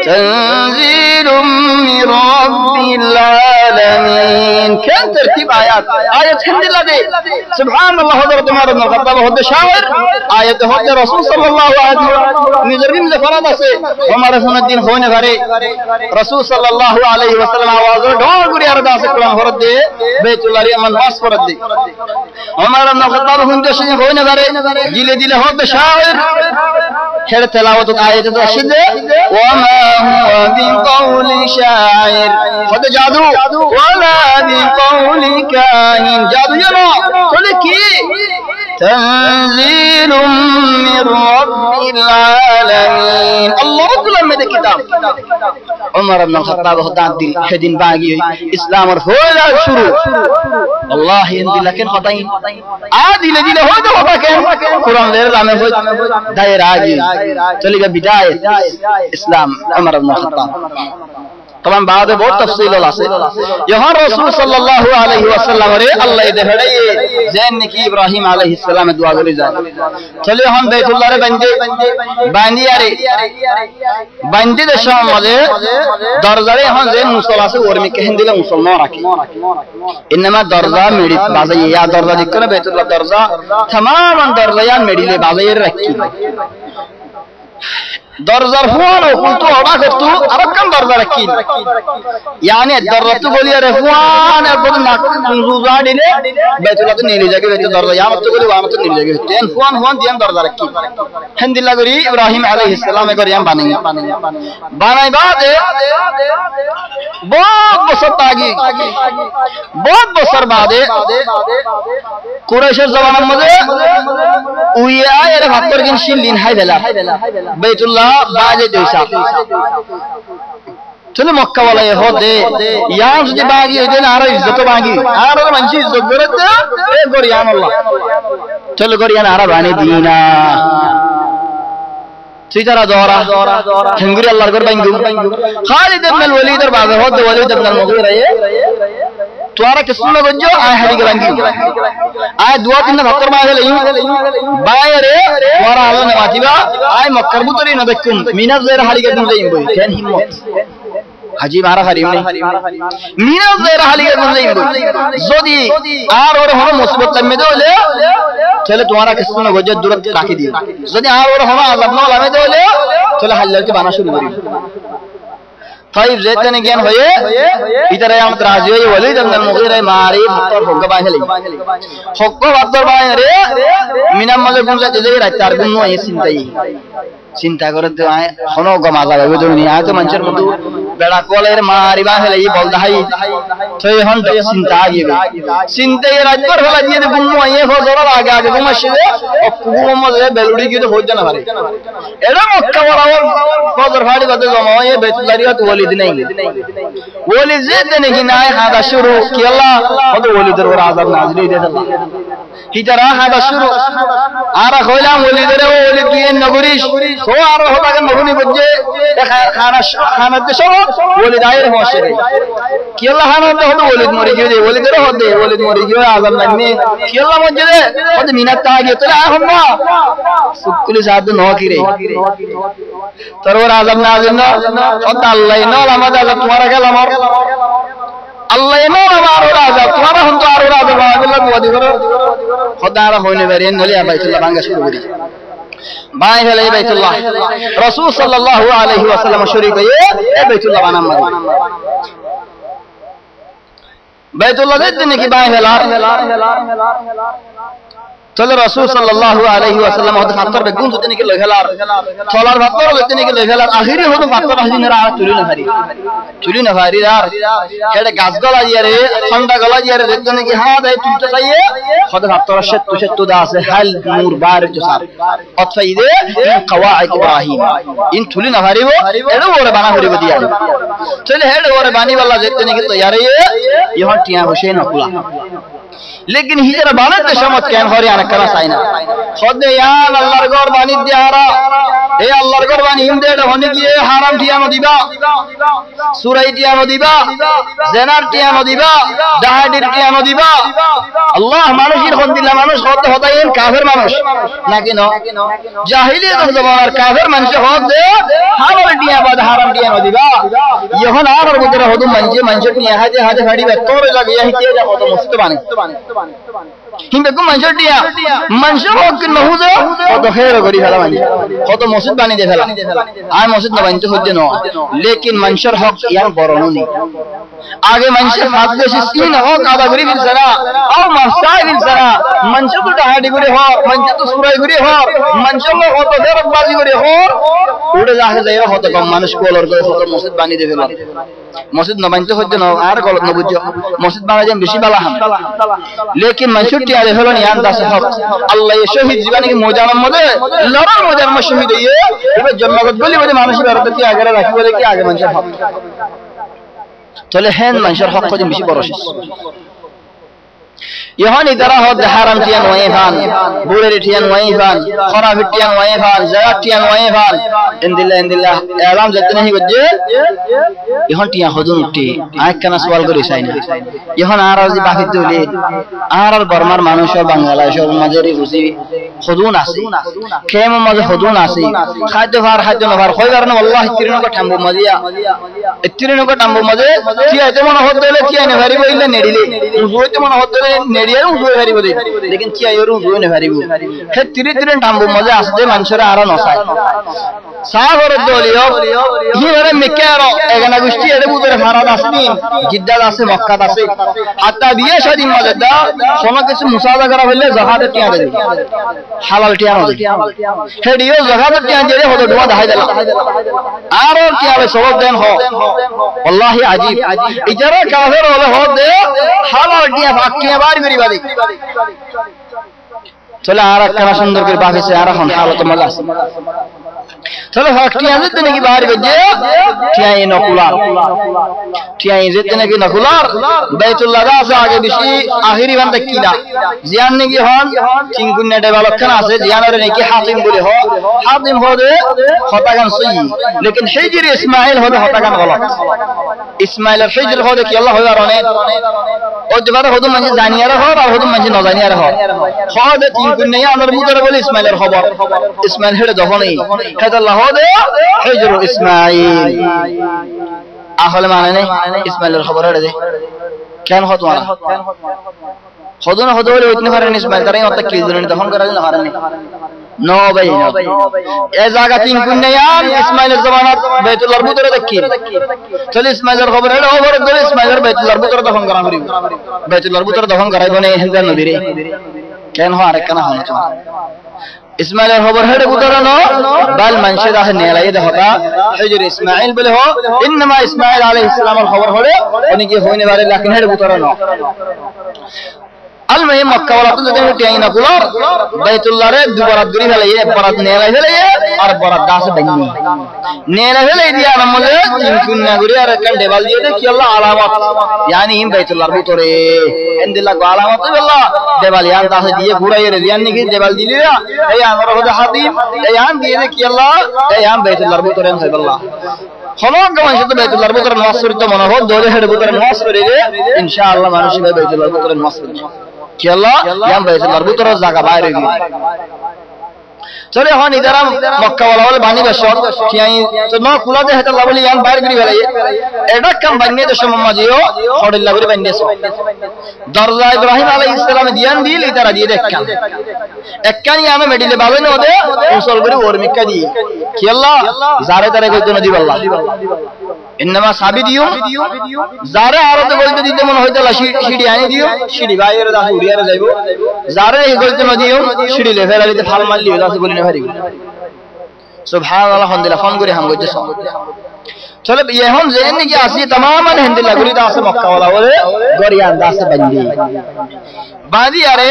تنزيل من رب العالمين كان ترتيب آيات آية حمد الله دي سبحان الله حضرت عمر بن الخطاب هو شاعر آية هو رسول صلى الله عليه وسلم نظرين لفرادة سے عمر بن الدين خونے گھرے رسول صلى الله عليه وسلم آواز ڈھول گری اردا سے قرآن فرد دے بیت اللہ علیہ من واس فرد دے عمر بن الخطاب ہندوشن خونے گھرے جلے دلے ہو شاعر خیر تلاوت آية تشد وما هو بقول شاعر خد جادو ولا بقول كاهن جادو يلا تلكي تنزيل من رب العالمين الله أكبر من الكتاب عمر بن الخطاب خدام دل حدين باقي إسلام رفولا شروع والله يندل لكن خطين عادي الذي له هذا وبكين قرآن غير العمل داير عادي تلقى بداية اسلام عمر بن الخطاب طبعا بعد بہت تفصیل اللہ سے یہاں رسول صلی اللہ علیہ وسلم رے اللہ دہڑے زین نے کی ابراہیم علیہ السلام دعا کرے جائے چلے ہم بیت اللہ رے باندی ارے باندی دے شام والے درزڑے ہاں زین مصطفی سے اور میں کہن دل مسلمان رکھے انما درزہ میری بازی یا درزہ ذکر بیت اللہ درزہ تمام درزہ میری لے بازی رکھی দরজার ফুয়ানো কুলতু ওড়া করতু আরকান দরজা রাখি ইয়ানি দরজা বলিয়া রে ফুয়ান একদম নাক রুজা দিলে বাইতুল্লাহ তো নিয়ে যাবে বাইতুল দরজা ইয়ামত তো বলি ওয়ামত নিয়ে যাবে তেন ফুয়ান ফুয়ান দিয়ান দরজা রাখি হামদুলিল্লাহ করি ইব্রাহিম আলাইহিস সালাম করে ইয়াম বানাই বাদে বহুত বছর আগে বহুত বছর বাদে কুরাইশের জমানার মধ্যে উইয়া এর ভাবর কিন শিলিন হাই বেলা বাইতুল্লাহ বাজে দেইসা চলে মক্কা ওয়ালা হদে ইয়াম যদি বাগি হইতে না আর ইজ্জত বাগি আর মানুষ ইজ্জত করতে এ গরিয়ান আল্লাহ চলে গরিয়ান আর বানি দিনা سيدنا دورا تنقري الله قرب ينقم خالد بن الوليد بعد هود وليد بن المغيرة توارك السنة بجو آي حديق بانقم آي دواتنا فطر ما هلين بايري وارا على نواتبا آي مكر بطري نبكم من الزير حديق بن زين بوي كان همت হাজি মারা হারিম নেই মিনা জেরা হালিয়ে বললেই যদি আর ওর হলো মুসিবত লামে দলে তাহলে তোমারা কিছু না গজে দূর রাখি দিও যদি আর ওর হলো আযাব না লামে দলে তাহলে হাল্লাকে বানা শুরু করি طيب যেতেনে জ্ঞান হয়ে ইতারে আমরা রাজি হয়ে ওয়ালিদ ইবনে মুগীরা মারি ফতর হক বাহিলে হক ফতর বাহিরে মিনা মজে গুনলে যে রাতার গুণ এই চিন্তা করে তো আয় হনো গমাজা হবে তুমি আয় তো মানুষের মতো বেড়া কলের মারি বাহিলে এই বলদা হাই তো এখন চিন্তা আগিবে চিন্তা এর রাতর হলা দিয়ে গুণ এই ফজর আগে আগে ঘুমাইছিলে ও কুমো মজে বেলুড়ি গিয়ে তো হইতে না পারে এরা মক্কা বরাবর ফজর ফাড়ি বাদে জমা এই বেতুলারিয়া তো ওয়ালিদ নাই ওয়ালিদ যেতে নাকি নাই হাদা শুরু কি আল্লাহ কত ওয়ালিদের ওর আযাব নাজিল হইতে আল্লাহ হিজারা হাদা শুরু আর কইলাম ওয়ালিদের ওয়ালিদ কি নগরীশ ও আর হতাকে মগুনি বজে খানা খানা দেশ ওয়ালিদ আয়ের হসে কি আল্লাহ খানা তো হতো ওয়ালিদ মরে গিয়ে ওয়ালিদের হতে ওয়ালিদ মরে গিয়ে আযাব লাগনে কি আল্লাহ মজে কত মিনাত তাগি তোরা এখন না সুকুলি সাদ ন কিরে তোর ওর আযাব নাজিল না কত আল্লাহ না আমাদের আযাব তোমার গেল আমার আল্লাহ না আমার ওর আযাব তোমার হন তো আর ওর আযাব আল্লাহ বুয়াদি করো খোদারা হইনে বেরেন নলি বাইতুল্লাহ ভাঙা শুরু করি বাই হলে বাইতুল্লাহ রাসূল সাল্লাল্লাহু আলাইহি ওয়াসাল্লাম শরীক হয়ে এই বাইতুল্লাহ বানাম বাইতুল্লাহ দেখতে নাকি বাই হলা তাহলে রাসূল সাল্লাল্লাহু আলাইহি ওয়াসাল্লাম হতে ফাতর বেগুন যদি নাকি লইলার চলার ফাতর যদি নাকি লইলার আখিরি হতে ফাতর হাজিনরা আর তুলি না ভারি আর এটা গাছ গলা দিয়ারে ঠান্ডা গলা দিয়ারে দেখতে নাকি হ্যাঁ দেই তুলতে চাইয়ে হতে ফাতর সেতু দা আছে হাল নূর বার জসার অতফাইদে কওয়াইদ ইব্রাহিম ইন তুলি না ভারিবো এটা ওরে বানা করিব দিয়া তাহলে হেড ওরে বানিবাল্লা দেখতে নাকি তৈয়ারে ইহন টিয়া হোসেন আকুলা लेकिन हिजरा बाने ते समझ के हरे आने करा साइना खुदे यार अल्लाहर घर बानी दियारा ए अल्लाहर घर बानी हिंदे होने की हाराम टियानो दिबा सुराई टियानो दिबा जनार टियानो दिबा दाहाडिर टियानो दिबा अल्लाह मानुषिर खुद दिला मानुष होते होता है काफिर मानुष नाकि न जाहिलियत जमानार काफिर मानुष होते हाराम टिया बाद हाराम टियानो दिबा यहन आर गुजरा होदु मंजे टिया हाजे हाजे फाड़ी तोरे लगे यही किया जा होतो मुफ्त बानी हिंदको मंशटिया मंशो के नहुजो तो खैर करी फेला मानी কত মসজিদ বানিয়ে দে ফেলা আর মসজিদ না বানিতে হচ্ছে না लेकिन मंशर हक ইয়ার বরণ নেই आगे मंशर फादे सिस्किन हो कादा गरी बिल सरा और मसाई बिल सरा मंशर तो डाडी गरी हो मंशर तो सुराई गरी हो मंशर में हो तो दरबाजी गरी हो उड़े जाके जाइरा हो तो कम মানুষ কোলর করে কত মসজিদ বানিয়ে দে ফেলা মসজিদ না বানিতে হচ্ছে না আর গলত না বুঝছো মসজিদ বানায় যেন বেশি বালা হাম लेकिन मंशर টি আলে হলো নিয়ান দাস হক আল্লাহ শহীদ জীবনে কি মোজানার মধ্যে লড়ার মোজার মধ্যে শহীদ হয়ে এবার জন্মগত বলি বলে মানুষ ভারতে কি আগে রাখি বলে কি আগে মানুষের হক চলে হেন মানুষের হক কত বেশি বড় শেষ यहानी तरह हो हाराम टियान वाइफान बुरेरी टियान वाइफान खराब टियान वाइफान जगत टियान वाइफान इंदिल्ला एलाम जते नहीं बजे यहां टियान खुदुन उठी आंख काना सवाल करी साइना यहां आराजी बाकी तुले आरार बर्मार মানুষ বাংলাদেশের মাঝেরি খুশি খুদুন আছে খেম মাঝে খুদুন আছে খাদ্য নভার কই কারণে আল্লাহ তিরিনো কা ঠাম্বু মাজিয়া তিরিনো কা ঠাম্বু মাঝে কি এতে মনে হতে হলে কি আনে ভারি বইলে নেড়িলে জুইতে মনে হতে দে নেড়িয়ারও উঠে হারিব দে লেকিন চিয়াইরও উঠে না হারিব হে তিরে তিরে টাম্বু মজা আসতে মানুষের আর নসায় সাগর দলিও হিরে মেকারো এগানা গুষ্টি এর বুদরে ফারাদ আসনি জিদ্দাত আছে মক্কাত আছে হাত্তা বিয়ে শাদী মজদা সোনা কিছু মুসাদা করা হইলে জাকাতে টিয়া দেবে হালাল টিয়া না হেডিও জাকাতে টিয়া দিয়ে হতো দোয়া দেখাই দিলাম আর কি হবে সবব দেন হ والله عجيب ইজারা কাফের হলে হ দে হালাল টিয়া বাকিয়া বাড়ি মেরি বাড়ি চলে আর একটা সুন্দর করে বাফেছে আর এখন হালত মজা আছে চলে ফাকটি আছে তো নাকি বাড়ি বেজে টিয়াই নকুলার টিয়াই যেতে নাকি নকুলার বাইতুল্লাহ আছে আগে বেশি আখিরি বান্দা কিনা জিয়ান নাকি হন চিংকুন্না ডেভেলপ খান আছে জিয়ানের নাকি হাতিম বলে হ হাতিম হদে হতাগান সহি লেকিন হিজর ইসমাইল হদে হতাগান গলত ইসমাইল আর হিজর হদে কি আল্লাহ হইবার অনেক ও যেবারে হদু মানে জানিয়ারে হ আর হদু মানে নজানিয়ারে হ হদে চিংকুন্না আমার মুদরে বলে ইসমাইলের খবর ইসমাইল হেডে যখনই হেদে আল্লাহ হদে হিজর ইসমাইল আহলে মানে নেই ইসমাইলের খবর হেডে দে কেন হ তোমার হদু না হদু বলে ওইতনে পারেন ইসমাইল তারাই অত কি জন্য তখন করা না পারেন নো ভাই নো এই জায়গা তিন কুন্নায়ান ইসমাইলের জামানাত বাইতুল্লাহর ভিতরে দেখি চলে ইসমাইলের খবর হলো খবর ধরে ইসমাইলের বাইতুল্লাহর ভিতরে দফন করা হইব বাইতুল্লাহর ভিতরে দফন করাইব না হিন্দা নবীরে কেন হয় আরেক কেন হয় ইসমাইলের খবর হেডে ভিতরে নো বাল মানশে দাহে নেলাই দেহতা হিজর ইসমাইল বলে হ ইনমা ইসমাইল আলাইহিস সালামের খবর হলে উনি কি হইনে পারে লাকিন হেডে ভিতরে নো المهم مكة ولا تنتهي تيانا كلار بيت الله رد برات غري هلايه برات نيلا هلايه اور برات داس بني نيلا هلايه دي انا مله يمكن غري ار كان ديوال دي ده كي الله علامات يعني هم بيت الله بتوره ان الله علامات الله ديوال يان داس دي غورا ير يعني كي ديوال دي ليا اي امر هو حاتم اي يان دي ده كي الله اي يان بيت الله بتوره ان الله خلاص كمان شد بيت الله بتوره ناصر تو منه هو دوله هد بتوره ناصر ان شاء الله مانوش بيت الله بتوره ناصر कि अल्लाह यहाँ बैतुल्लाह की तरफ जाकर बाहर होगी चले हाँ इधर हम मक्का वाला बानी बशौर कि यहाँ तो ना खुला दे है तो लावली यहाँ बाहर गिरी वाला ये ऐडा कम बनने तो शम्मा मजियो और लावली बनने सो दरजा इब्राहिम अलैहिस्सलाम दियान दी इधर आदि एक क्या यहाँ में मेडिले बाबे ने होते उसल करी और मिक्का दी कि अल्लाह ज़ारे तरह कोई तो नदी बल्ला इन्नमा साबी दियो ज़ारे आरोते कोई तो दीते मन होते लाशी शिडी आने दियो शिडी भाई रे दास उड़िया रे जाइबो ज़ारे ही कोई तो नदी हो शिडी ले फिर अली तो फाल मार लियो दास बोली ने भारी सुभान अल्लाह हंदिला फोन करे हम कोई तो चलो ये हम जेन की आसी तमाम हंदिला गुरी दास मक्का वाला बोले गोरिया दास बंदी बांधी अरे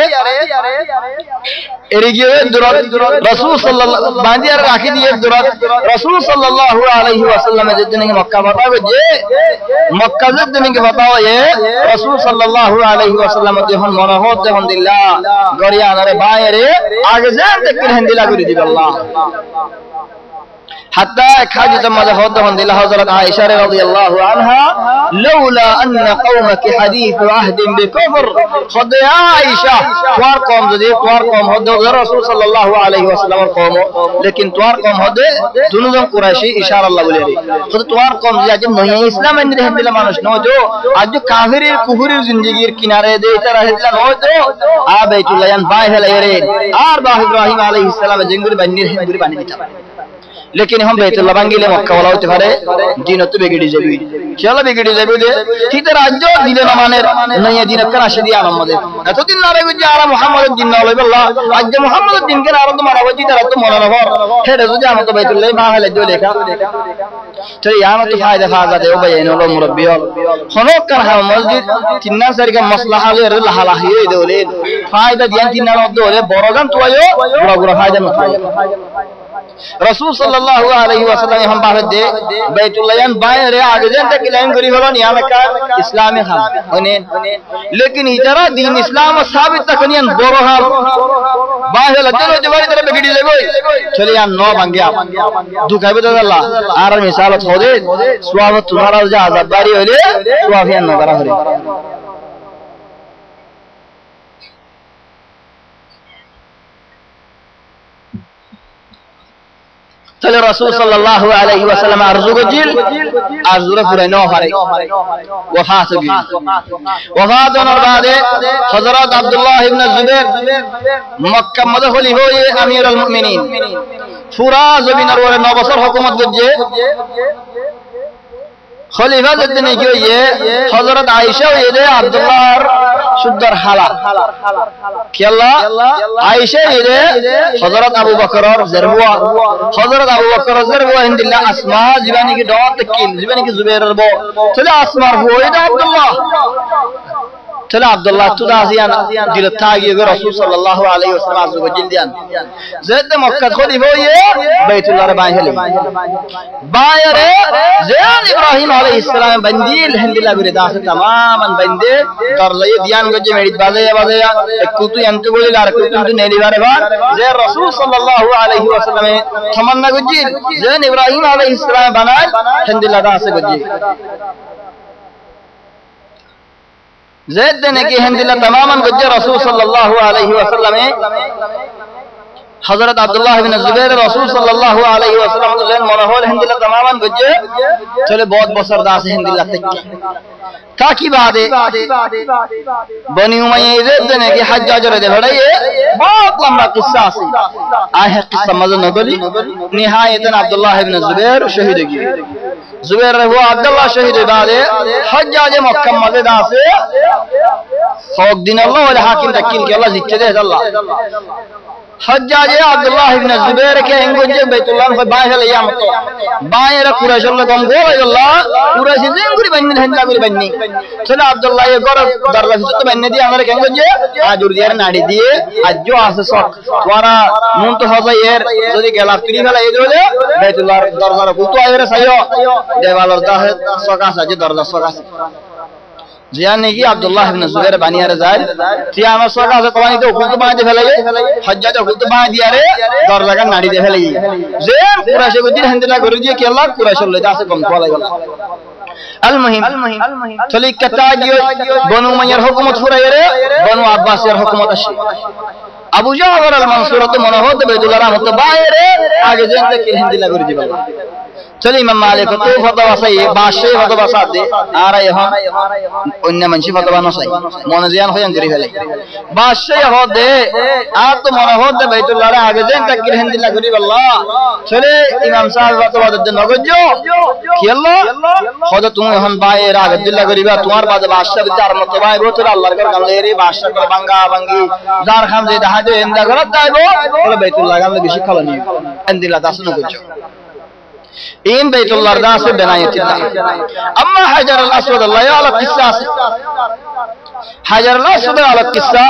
एरिगियो दुरत रसूल सल्लल्लाहु बांधी अरे राखी दिए दुरत रसूल सल्लल्लाहु अलैहि वसल्लम जितने के मक्का बताओ ये मक्का जितने के बताओ ये रसूल सल्लल्लाहु अलैहि वसल्लम जो हम मना होते हम दिल्ला गरिया अरे बाय रे आगे जान तक हिंदिला गुरी दी अल्लाह حتى كاجت ماذا هذا من الله حضرت عائشة رضي الله عنها لولا أن قومك حديث عهد بكفر خد يا عائشة توار قوم ذي توار قوم هذا الرسول صلى الله عليه وسلم القوم لكن توار قوم هذا جنود قريشي إشارة الله بولي خد توار قوم ذي أجل نهي إسلام إن ده هندلا مانوش نو جو أجل كافر كفر زندگی کنارے دے ترا هندلا نو جو آبیت الله ين باي هلايرين آرباه إبراهيم عليه السلام جنگر بنير هندور بني بيتا लेकिन हम बैतुल्लाह बांगिले मक्का वाला होते पारे दिन तो बिगड़ी जाबी चलो बिगड़ी जाबी दे ठीक राज्य दिले ना माने नहीं दिन का नशदी आलम दे तो दिन ना रे जारा मोहम्मद दिन ना ले अल्लाह आज मोहम्मद दिन के आरंभ मारा वजी तरह तो मोला ना हेड तो जाम तो बैतुल्लाह मा हले जो लेखा तो यहाँ तो फायदा फायदा दे भाई नो लो मुरब्बी होनो कर है मस्जिद तिन्ना सर का मसला ले रे लहा लहा ये दोले फायदा दिया तिन्ना नो दोले बरोगन तो आयो बुरा बुरा फायदा मत रसूल सल्लल्लाहु अलैहि वसल्लम हम बाहर दे बैतुल्लाह बाय रे आगे जन तक लाइन करी होलो निया में का इस्लामी खान ओने लेकिन इधर दीन इस्लाम साबित तकनियन बोरोहाल बाहर लजनो जवारी तरह बिगड़ी लेगो चले यार नो बंगिया दुखाबे तो अल्लाह आर मिसाल छोदे स्वागत तुम्हारा जो आजाद बारी होले स्वाफियान न करा हरे তাহলে রাসূল সাল্লাল্লাহু আলাইহি ওয়াসাল্লাম আরজু গজিল আরজুরে পুরাই ন হারে ওয়াফাত হই ওয়াফাত হওয়ার বাদে হযরত আব্দুল্লাহ ইবনে জুবাইর মক্কা মধ্যে খলিফা হয়ে আমিরুল মুমিনিন পুরা জমিনের উপরে 9 বছর হুকুমত করছে খলিফা যেদিন কি হইয়ে হযরত আয়েশা হইয়ে দে আব্দুল্লাহর সুদ্দার হালা কি আল্লাহ আয়েশা হইয়ে দে হযরত আবু বকরের জরবুয়া হযরত আবু বকরের জরবুয়া ইনদিল্লাহ আসমা জীবানি কি দওয়াত তাকিল জীবানি কি জুবাইরের বউ তাহলে আসমার হইয়ে দে আব্দুল্লাহ তাহলে আব্দুল্লাহ তুদাজিয়ান দিল তাগি গো রাসূল সাল্লাল্লাহু আলাইহি ওয়াসাল্লাম আজু গজিল দিয়ান যেতে মক্কা খলিফা হইয়ে বাইতুল্লাহর বাইরে বাইরে জান ইব্রাহিম আলাইহিস সালাম বন্দিল হিন্দিলা করে দাসে तमामन বন্দে করলে দিয়ান গজে মেডিত বাজে বাজে কুতু এন্তে বলি আর কুতু নেলি বারে বার যে রাসূল সাল্লাল্লাহু আলাইহি ওয়াসাল্লামে তামান্না গজিল জান ইব্রাহিম আলাইহিস সালাম বানায় হিন্দিলা দাসে গজিল زید نے کہ ہندلہ تماماً گجر رسول صلی اللہ علیہ وسلم حضرت عبداللہ بن زبیر رسول صلی اللہ علیہ وسلم زین منہول ہندلہ تماماً گجر چلے بہت بسردہ سے ہندلہ تکی تاکی بعد بنی امیہ زید نے کہ حجاج رضی بڑھائی بہت لمبا قصہ سی آئے قصہ مزن نگلی نہایتاً عبداللہ بن زبیر شہید گی زبیر رہو عبداللہ شہید بعد حجاج مکم مزد آسے فوق دین اللہ والے حاکم تکیل کہ اللہ ذکر دے اللہ حجاج عبداللہ ابن زبیر کے انگوجے بیت اللہ میں بائیں ہے لیام تو بائیں رہ قریش اللہ کو ہم گوڑا اللہ قریش زین گوری بنی ہندلہ گوری بنی چلے عبداللہ یہ گوڑا در لفظ تو بنی دیا ہمارے انگوجے آج اردیار ناڑی دیئے آج جو آسے سوک وارا مونتو حوضا یہ زدی کہ اللہ کریف اللہ یہ دولے بیت اللہ در در کلتو آئے رہ سیو دیوال اردہ ہے سوکا سا جی در در سوکا سا زیان نے کی عبداللہ ابن زبیر بانی رضائل تیامہ سوکا سے قوانی تو اکلتو بانی دے پھلائے حجاج اکلتو بانی دیا رہے دور لگا ناڑی دے پھلائے زیان قرآشے کو دل ہندلہ کرو دیئے کہ اللہ قرآش اللہ جا سے کم کھولا گا المہم چلی کتاجیو بنو منیر حکومت فرائے رہے بنو عباس یار حکومت اشی ابو جعفر المنصورت منہود بیت اللہ رحمت باہر آگے زین تک ہندلہ کرو دیئے چلی امام مالک تو فتوہ صحیح بادشاہ فتوہ ساتھ دے آ رہے ہم انہیں منشی فتوہ نہ صحیح مونزیان خوین گری پھلے بادشاہ خود دے آپ تو منہ خود دے بیت اللہ رہے آگے دین تک گرہن دلہ گری واللہ چلے امام صاحب فتوہ دے نگد جو کی اللہ خود تمہیں ہم بائے راگت دلہ گری بات تمہار بعد بادشاہ بیچار مطبعی بہت اللہ اللہ کر گم لیری بادشاہ کر بنگا بنگی دار خم زید حاجو اندہ گرد دائے بہت بیت اللہ گم لگی شکل نہیں اندلہ تاسنو کچھ این بیت اللہ رضا سے بنایت اللہ اما حجر الاسود اللہ علیہ قصہ سے حجر الاسود علیہ قصہ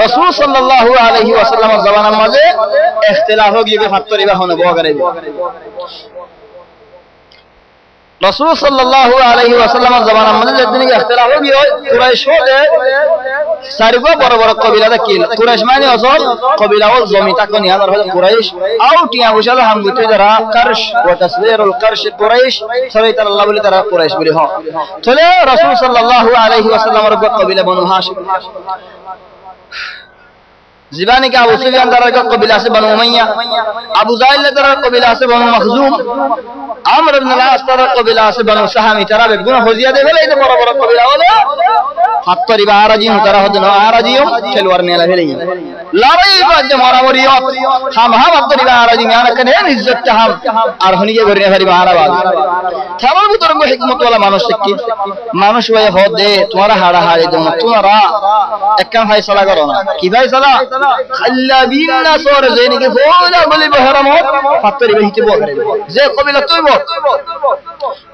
رسول صلی اللہ علیہ وسلم زبان مزے اختلاف ہوگی کہ فتوری بہ ہونے بہو کرے رسول صلی اللہ علیہ وسلم زبان مزے جتنے کی اختلاف ہوگی قریش ہو دے ساری کو بڑا بڑا قبیلہ دکیل قریش معنی اصول قبیلہ و زمیتا کو نیادر ہوتا قریش آوٹیاں وشال ہم گوتے درہ کرش و تصویر القرش قریش سویتر اللہ بلی طرح قریش بلی ہو چلے رسول صلی اللہ علیہ وسلم رب قبیلہ بنو ہاشم زبانی کا ابو سفیان در قبیلہ سے بنو امیہ ابو زائل در قبیلہ سے بنو مخزوم عمر بن العاص در قبیلہ سے بنو سہمی ترہ بگونا خوزیہ دے بھلے دے بڑا بڑا قبیلہ ہو دے حتی با آراجیم ترہ دنو آراجیم کھلور نیلہ بھلے لارئی باج مارا وریوت ہم حتی با آراجیم یانا کنین عزت ہم آرہنی کے گرنے بھری با آرہ باز تھامل بطرم کو حکمت والا مانوش سکی مانوش وی خود دے تمہارا ہاڑا ہاڑی دوں تمہارا اکم فیصلہ کرو نا کی فیصلہ خلابین ناسور زینی کے فولا بلی بحرم ہو فتری بہیتی بو کرے زی قبیلہ توی بو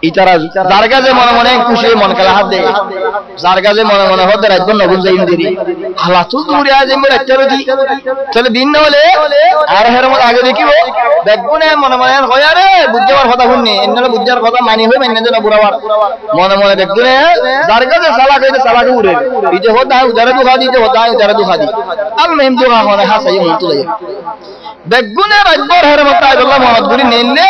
ایترا زارگا زی مانا مانا کشی من کلا حد دے زارگا زی مانا مانا حد رجبن نگون زین دیری حالاتو دوری آزی مر اچھر دی چل بین نولے آرہ حرمت آگے دیکی ہو بیگون ہے مانا مانا خویا رے بججوار خدا ہونی انہا بججوار خدا مانی ہوئی میں نجل براوار مانا مانا بیگون ہے زارگا زی سالا کہتے سالا کے اورے ایجے ہوتا ہے ادھر دو خادی جو ہوتا ہے ادھر دو خادی اب مہم دو خواہ ہونا ہے صحیح منتو لئے বেগুনে রাজবর হেরে মত আল্লাহ মোহাম্মদ গুরি নেনলে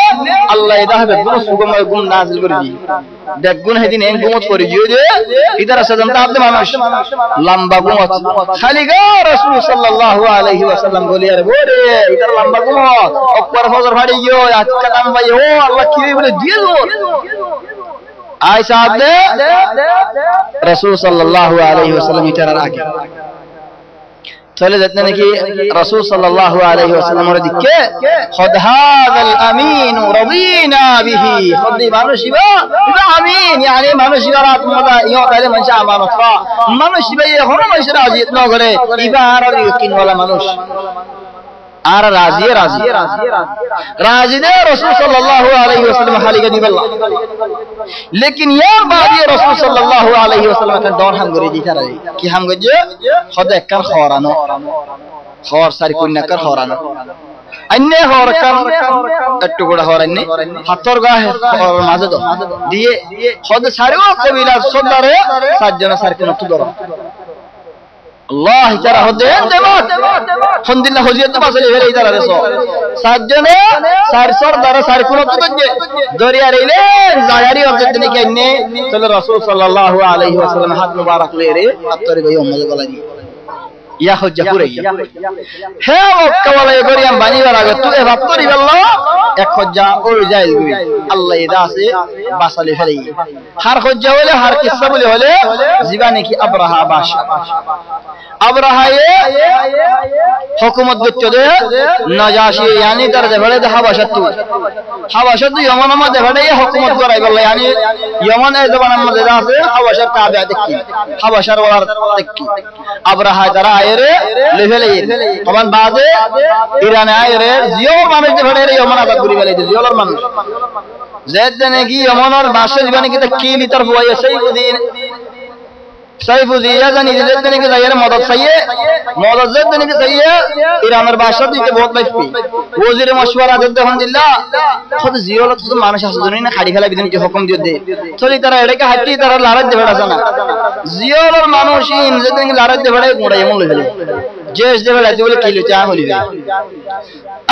আল্লাহ এদা বেগুন সুগময় গুণ নাজিল করে দি বেগুন হেদিন এন গুমত করে দিও যে ইদার সাজান তাবদে মানুষ লম্বা গুমত খালি গো রাসূল সাল্লাল্লাহু আলাইহি ওয়াসাল্লাম বলি আরে ওরে ইদার লম্বা গুমত অকবার ফজর ফাড়ি গিয়ে আজকে কাম ভাই ও আল্লাহ কি বলে দিল আয় সাদে রাসূল সাল্লাল্লাহু আলাইহি ওয়াসাল্লাম ইতার আগে চলে যেতে নাকি রাসূল সাল্লাল্লাহু আলাইহি ওয়াসাল্লামের দিকে খুদ হাযাল আমিন রাদিনা বিহি খুদ মানুষিবা এটা আমিন yani মানুষিবা রাত মদা ইও তাইলে মানুষ আমানত পা মানুষিবা এখন মানুষ রাজি ন করে ইবার আর ইকিন ওয়ালা মানুষ আর রাজি দে রাসূল সাল্লাল্লাহু আলাইহি ওয়াসাল্লাম খালিকা দিবাল্লাহ लेकिन यार बाद ये रसूल सल्लल्लाहु अलैहि वसल्लम का दौर हम करे दिखा रहे कि हम गजे खुद एक कर खौरानो खौर सारी कुन्ना कर खौरानो अन्य खौर कर टुकड़ा खौर अन्य हत्तर गा है और माजे दो दिए खुद सारे वो कबीला सदरे सज्जन सारे को नतु दरो Allah cara hoden demat alhamdulillah hojiyat basale hele idara reso sajjane sarsar dara sar kuno to gje doriya reile zahiri object ne kenne tole rasul sallallahu alaihi wasallam hat mubarak lere attori bhai ummad galani ya hojja pure he okkawala egoriyam bani baraga tu e attori bello ek hojja ol jail gui Allah ida se basale hele har hojja hole har kissa bole hole jibane ki abraha bash Abraha ये हुकूमत गुच्चदे Najashi यानी तर देवड़े दे हवाशतु Yemen में देवड़े ये हुकूमत कराई बल्ला यानी यमन ए जबान में देदा से हवाशत काबे देखी हवाशर वाला देखी अबरहा जरा आए रे लेवल ये तबन बादे ईरान आए रे जियो माने देवड़े रे यमन आबाद गुरी वाले जियो और मानुष जैद देने की यमन और बादशाह जीवानी की तकीली तरफ हुआ ये सही दिन सैफुद्दीन जानी जिद्दने के सही है मदद सही है मदद जिद्दने के सही है ईरान और बादशाह जी के बहुत लाइफ पे वजीर मशवरा देते अल्हम्दुलिल्लाह खुद जियोलत खुद मानस असदुनी ने खाड़ी खेला बिदन के हुक्म दियो दे चली तरह एड़े का हट्टी तरह लारत दे बड़ा सना जियोल और मानुषीन जिद्दने के लारत दे बड़े गुड़ा यमन ले जेस दे बड़ा बोले किलो चाह होली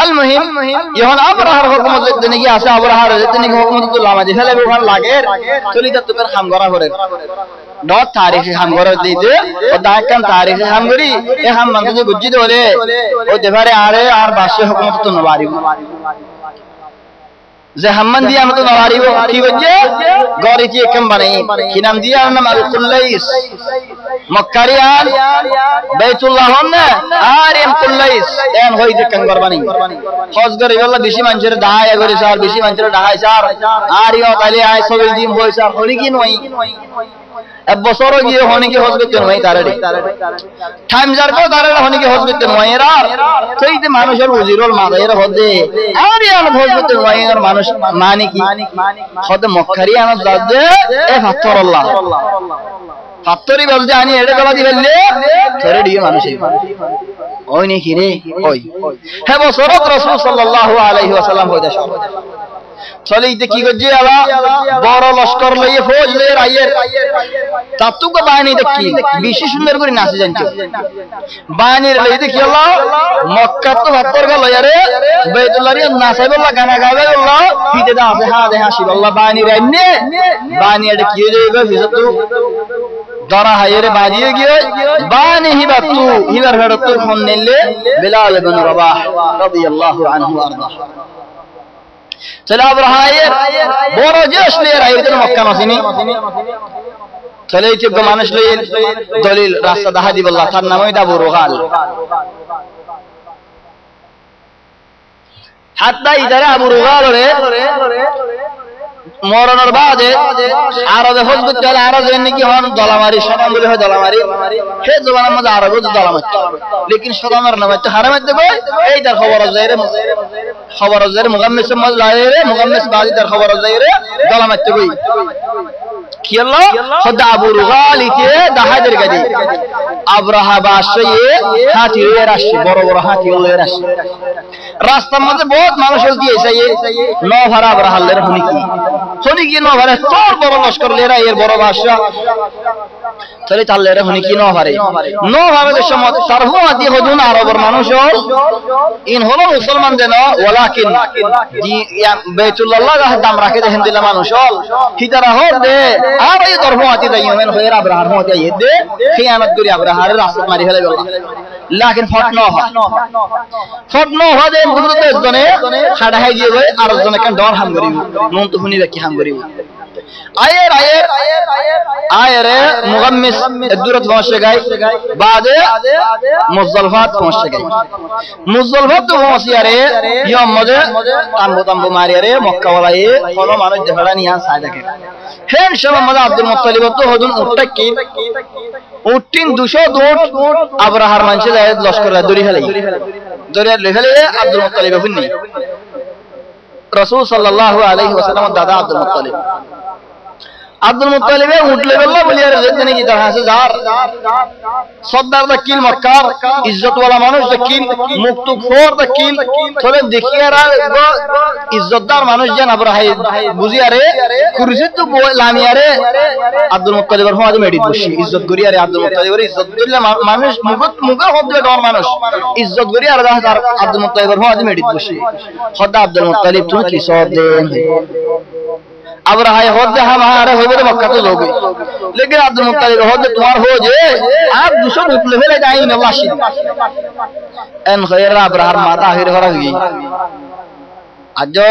अलमुहिम यहन अबरहार हुकूमत जिद्दने की आशा अबरहार जिद्दने की हुकूमत तो लामा दे फेले बेखान लागे चली तब तो कर हम गरा करे डॉट तारीख हम गौरव दी दे और दायकन तारीख हम गरी ये हम मंदिर गुज्जी दोले और देवारे आ रहे आर बादशाह हुकूमत तो नवारी हो जे हमन दिया हम तो नवारी हो की वजह गौरी जी कम बनाई कि नाम दिया नाम अल-कुल्लैस मक्कारियान बैतुल्लाह ने आरिम कुल्लैस एन होई जे कंगर बनी खौस गरी वाला बिशी मंजर दाय गरी सार बिशी मंजर दाय सार आरियो ताले आय सोविल दिन होई सार होली की नई अब बसोरो गए होने के हॉस्पिटल वहीं तारड़ी टाइम जार को तारड़ा होने के हॉस्पिटल वहीं यार तो इतने मानुष और वजीरोल मादायर होते और यार हॉस्पिटल वहीं और मानुष मानी की खुद मक्खरियान दादे ए फत्तर अल्लाह फत्तरी बोलते आनी एड़े गला दी बल्ले थोड़े दिए मानुष ओए नहीं किरे ओए है वो सरोत रसूल सल्लल्लाहु अलैहि वसल्लम हो जाए चले इते की गजे आला बड़ा लश्कर लइए फौज ले आइए तातु को बानी देखी बेशी सुंदर করে নাচে জানছো বানির লই দেখি আল্লাহ মক্কা তো হাতর গেল রে বাইতুল্লাহ রে নাচাইব আল্লাহ গানা গাবে আল্লাহ ফিতে দা আছে হা দে হাসি আল্লাহ বানি রাইনে বানি এডে কি যাইবে ফিজতু দরা হায়রে বাজিয়ে গিয়ে বানি হিবাতু হিবার হেডতু ফোন নিলে বিলাল ইবনে রবাহ রাদিয়াল্লাহু আনহু আরদা चला अबरहा बड़ो जोश ले रहा मक्का नसीनी चले मानुष ले दलिल रास्ता दाहा दी बल्ला तार नाम आबू रुगाल हात्ता इधर आबू रुगाल रे মরণের বাদে আরবে হজবত গেল আরবে নাকি হন দলামারি শতান বলে হয় দলামারি হে জবানের মধ্যে আরবে দলামারি लेकिन শতানের নামে তো হারামত দেব এই তার খবর জায়রে মুগাম্মিস মজলাইরে মুগাম্মিস বাজি তার খবর জায়রে দলামাত দেব কি আল্লাহ খোদা আবু রুগাল ইতে দাহাদের গাদি আবরাহা বাশয়ে হাতি এর আসে বড় বড় হাতি এর আসে রাস্তার মধ্যে বহুত মানুষ দিয়েছে ন ভাড়া আবরাহালের হুনি কি ন ভাড়া তোর বড় লস্কর লেরা এর বড় বাদশা তাহলে তাল্লেরে হনি কি নহারে নহারে সময় তারহু আদি হদুন আরবের মানুষ ইন হলো মুসলমান দেন ওয়ালাকিন বাইতুল্লাহ গাহ দাম রাখে দেন দিলা মানুষ হিতারা হর দে আর এই ধর্ম আদি দাইমেন হয়ে আব্রাহার মতে দে খিয়ানত করি আব্রাহার রাস্তা মারি ফেলে গেল লাকিন ফট ন হদে বুঝতে জনে খাড়া হাই দিয়ে গয় আর জনে কেন ডর হাম করিব নুন তো হুনি কি হাম করিব আয়ের মুগাম্মিস দূরত পৌঁছে গায় বাদে মুজলফাত পৌঁছে গায় মুজলফাত তো পৌঁছে আরে ইয়ম মদে তাম্বু মারি আরে মক্কা ওয়ালাই কোন মানুষ দেখাড়া নিয়া সাই দেখে হেন সময় মদে আব্দুল মুত্তালিব তো হদুন উটটা কি উটটিন 200 দুট আব্রাহার মানুষে যায় লস্কর দড়ি ফেলে আব্দুল মুত্তালিব হুনি রাসূল সাল্লাল্লাহু আলাইহি ওয়াসাল্লাম দাদা আব্দুল মুত্তালিবে উঠলে বললো বলি আর যেতে কি তার হাসে যার সর্দার দা কিল মক্কার ইজ্জতওয়ালা মানুষ দা কিল মুক্তু খোর দা কিল থলে দেখিয়ারা ইজ্জতদার মানুষ যেন আব্রাহাই বুঝিয়ারে কুরসিত তো লামিয়ারে আব্দুল মুত্তালিবের ফোন আদম এডিট বসি ইজ্জত করিয়ারে আব্দুল মুত্তালিবের ইজ্জত করলে মানুষ মুখে হদ্দে ডর মানুষ ইজ্জত করিয়ারে তার আব্দুল মুত্তালিবের ফোন আদম এডিট বসি খোদা আব্দুল মুত্তালিব তুমি কি সব দেন अब्राहा होद हमारे हो तो मक्का तो लोगे लेकिन अब्दुल मुत्तलिब होद तुम्हार हो जे आप दूसरों उठले ले जाएंगे अल्लाह शी एन खैर अब्राहा माता आखिर हो रही आज जो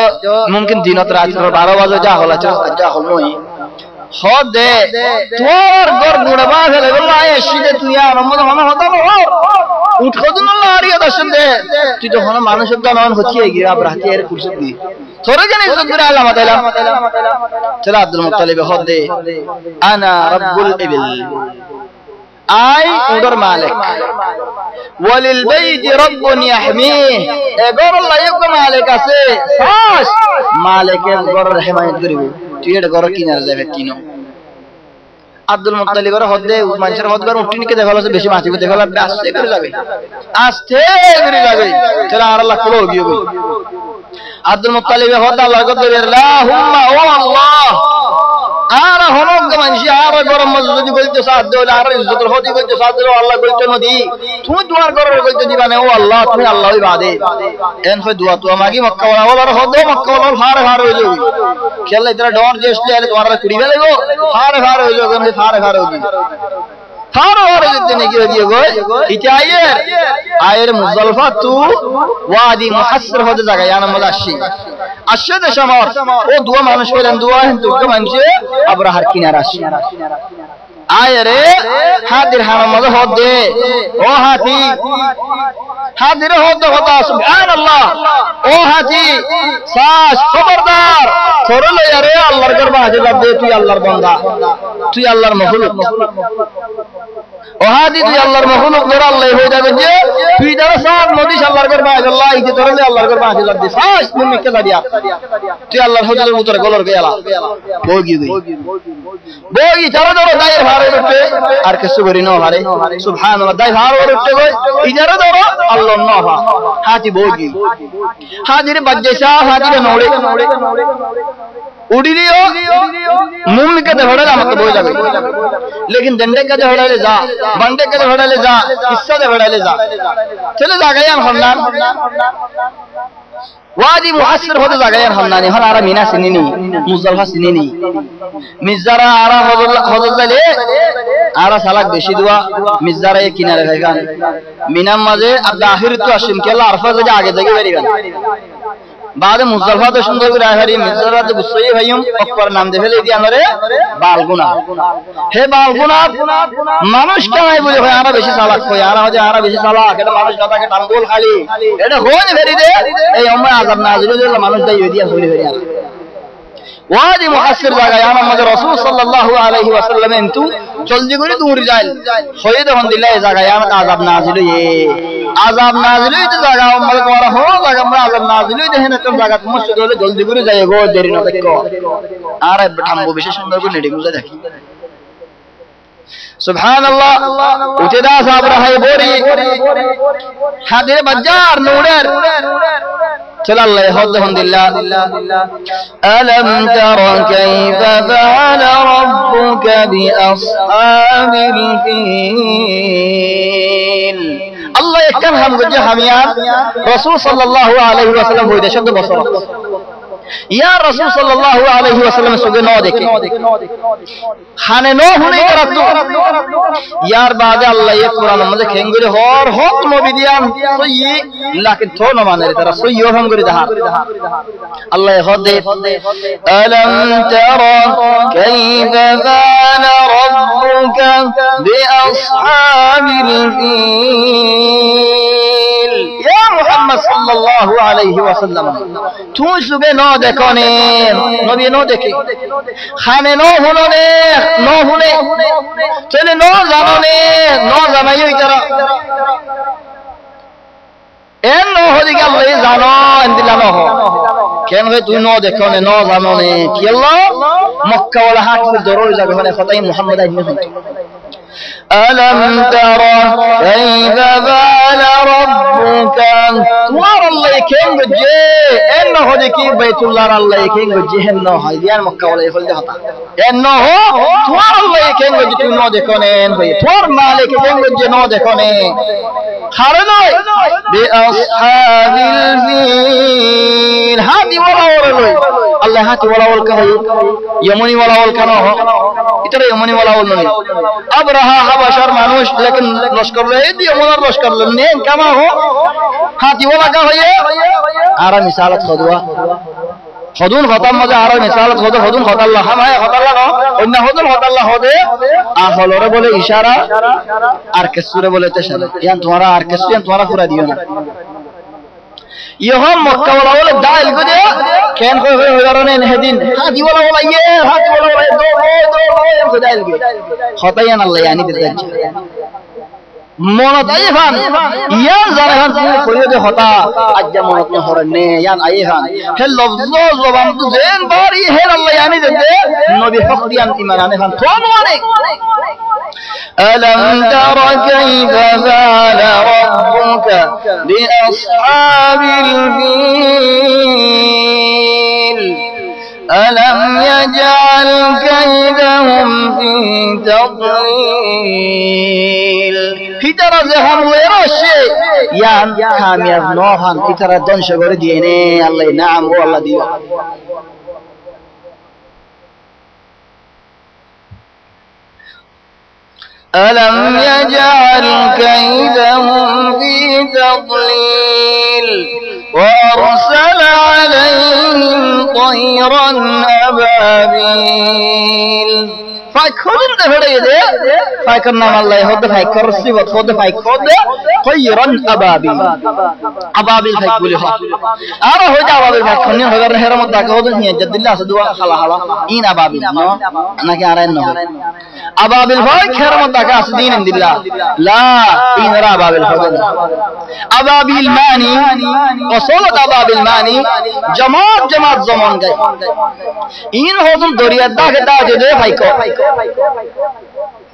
मुमकिन दिनों रात 12 बजे जा होला चलो जा होनो ही होद दे तोर गोर गुड़बा है अल्लाह ये शीदे तू यार हम होता हो उठ खुद न लारिया दर्शन दे तू जो होना मानुष शब्द नाम होती है गिरा अब्राहा तेरे कुर्सी दी थोड़े जने इज्जत करे अल्लाह ताला चला अब्दुल मुत्तलिब खुद दे अना रब्बुल इबिल आई उधर मालिक वलिल बैत रब्बुन यहमीह एगोर अल्लाह एक मालिक আছে সাস মালিকের গরের হিমায়ত করিব তুই এটা গর কিনার যাবে কিনো আব্দুল মুত্তালিবের হদে মানুষের হদবার উঠিনকে দেখালো বেশি মাছিব দেখালো আস্তে করে যাবে চলা আর আল্লাহ কলো গিয়ে আব্দুল মুত্তালিব হদ আল্লাহ কো ধরে আল্লাহুম্মা ও আল্লাহ আর হনক মানুষ আর গরম মজদুদি বলতে সাথ দাও আর ইজ্জতের হদি বলতে সাথ দাও আল্লাহ বলতে নদী তুমি তোমার ঘরের বলতে দিবা না ও আল্লাহ তুমি আল্লাহই বাদে এন ফে দুয়া তো মাগি মক্কা ওয়ালা হদ মক্কা ওয়ালা ফারে ফারে হয়ে যাবে খেলে ইতরা ডর জেসলে আলে তোমার কুড়ি বেলে গো ফারে ফারে হয়ে যাবে আমি ফারে ফারে হয়ে যাবে फारो और जितने की होती है गो इचाये आयर मुज़ल्फा तू वादी मुहस्सर होते जागा याना मलाशी अशद शमार ओ दुआ मानुष को दुआ है तो मानसे अब्राहर किनारा आयरे हादिर हाना मज़ होते ओ हाथी हादिर होता सुभान अल्लाह ओ हाथी सास खबरदार थोड़े ले यारे अल्लाह कर बाजे दे तू अल्लाहर बंदा तू अल्लाहर मखलूक ওহাদি তুই আল্লাহর মখলুক ধরে আল্লাহ হয়ে যাবে যে তুই যারা সব নদীস আল্লাহর ঘর বাঁধে আল্লাহ ইতে ধরলে আল্লাহর ঘর বাঁধে লাগবে সাস মুমিকে দাঁড়িয়া তুই আল্লাহর হজরের মুতরে গলর গেলা বগি যারা ধরো দায়ের ভারে উঠে আর কিছু করি না ভারে সুবহানাল্লাহ দাই ভারে উঠে গই ইজারা ধরো আল্লাহ না হাতি বগি হাজিরে বাজ্জেসা হাজিরে নড়ে उड़ी लियो मुंह के धड़े मत बोल जावे लेकिन डंडे के धड़े ले जा बंडे के धड़े ले जा हिस्सा धड़े ले जा चले जा गए हमनान वाजी मुहस्सिर होते जा गए हमनान हन आरा मीना सिनीनी मुजल्फा सिनीनी मिजारा आरा होदल ले आरा सालाक बेशी दुआ मिजारा ये किनारे रहेगा मीना मजे अब आखिर तो अशिम के अल्लाह अरफा से आगे जगह बेरीगा बाद मुज़ल्फा तो सुंदर भी रहा है मिज़रा तो गुस्से भाइयों ऊपर नाम दे फेले दिया हमारे बालगुना हे बालगुना मानुष क्या है बोले भाई आरा बेशी साला कोई आरा हो जाए आरा बेशी साला केटा मानुष कथा के टांगोल खाली एटा हो ने फेरी दे ए अम्मा आज़ाब नाज़िल दे मानुष दई दिया सोली फेरी वादी मुहस्सिर जागा याना मगर रसूल सल्लल्लाहु अलैहि वसल्लम इंतु जल्दी करे दूर जाए होए तो हंदिल्ला जागा याना आज़ाब नाज़िल ये आज़ाब नाज़िल तो जागा मगर तुम्हारा हो जागा हमरा आज़ाब नाज़िल दे है न तो जागा तुम से दोले जल्दी करे जाए गो देरी न तक आरे बठाम्बो विशेष सुंदर को नेडी मुझे देखी सुभानअल्लाह उतेदा साहब रहा है बोरी हादिर बजार नूरेर চল আল্লাহ আলহামদুলিল্লাহ আলম তারা কাইফা ফাআলা রাব্বুকা বিআসহাবিল ফিল আল্লাহ একখান হাম গজে হামিয়া রাসূল সাল্লাল্লাহু আলাইহি ওয়াসাল্লাম বইতে শব্দ বসরা ইয়া রাসূল সাল্লাল্লাহু আলাইহি ওয়াসাল্লাম সুগে ন দেখে খানে ন হুনে করতো ইয়ার বাদে আল্লাহ এই কোরআন মধ্যে খেঙ্গুরে হর হক নবী দিয়াম সয়ি লাকিন থো ন মানে তারা সয়ি হম করে দা আল্লাহ হদে আলম তারা কাইফা ফাআলা রাব্বুকা বিআসহাবিল ফিল ইয়া মুহাম্মদ সাল্লাল্লাহু আলাইহি ওয়াসাল্লাম তুই সুগে ন দেখো নে নবী ন দেখে খানে ন হলো নে ন হুনে চলে ন জানো নে ন জানাই ইতারা এন ন হলি গেল এই জানো এন্দিলা ন হ কেন হে তুই ন দেখো নে ন জানো নে কি আল্লাহ মক্কা ওয়ালা হাট দরর যাবে মানে খতাই মুহাম্মদ আইনি হইতো ألم ترى كيف فعل ربك توار الله يكين بجي إنه هديكي بيت الله الله يكين بجي إنه هايديان مكة ولا يفعل ده إنه توار الله يكين بجي تنو دكونين توار مالك يكين بجي نو دكونين خارنوي بأصحاب الفيل هاتي ولا ورلوي الله هاتي ولا وركهي يمني ولا وركنه इतने यमनी वाला बोल नहीं अब रहा हबाशर मानुष लेकिन लश्कर ले दिया मुनर लश्कर लेने कमा हो हाथी वाला का हो ये आरा मिसालत खुदवा खुदून खतम मजे आरा मिसालत खुद खुदून खतल्ला हम है खतल्ला को उन्हें खुदून खतल्ला खुदे आखलोरे बोले इशारा आर्केस्ट्रा बोले तेशन यान तुम्हारा आर्केस्ट्रा यान तुम्हारा पूरा दियो ना यह मक्का वाला बोले दाल को दे कैन कोई हो रहा नहीं दिन हाथी वाला बोला ये हाथी वाला बोला दो को दाल के खतायान अल्लाह यानी देते मोनत आये खान यान ज़रा खान कोई दे खता आज मोनत ने होरने यान आये खान हे लफ्ज़ो ज़बान तो ज़ेन बारी है अल्लाह यानी देते नबी हक़ दियान इमानाने खान तो मोने ألم تر كيف فعل ربك بأصحاب الفيل ألم يجعل كيدهم في تضليل في ترى زهم ويرشي يان كامير نوحان في ترى دون شغل ديني الله نعم هو الله ديو ألم يجعل كيدهم في تضليل وأرسل عليهم طيرا أبابيل فايكون ده فديه فايكون نام الله يهود فايكر سيبت خود فايكون طيرا أبابيل أبابيل فايكولي ها أرى هو جا أبابيل فايكوني هو غير هرم الدكتور هو ده جد الله سدوا خلا خلا إن أبابيل نو أنا كأرى إنه أبابيل فايك هرم الدكتور سدين إن الله لا إن را أبابيل فايك أبابيل ماني وصلت أبابيل ماني جماعت زمان گئے إن هو تم دوريا داخل ده فايكو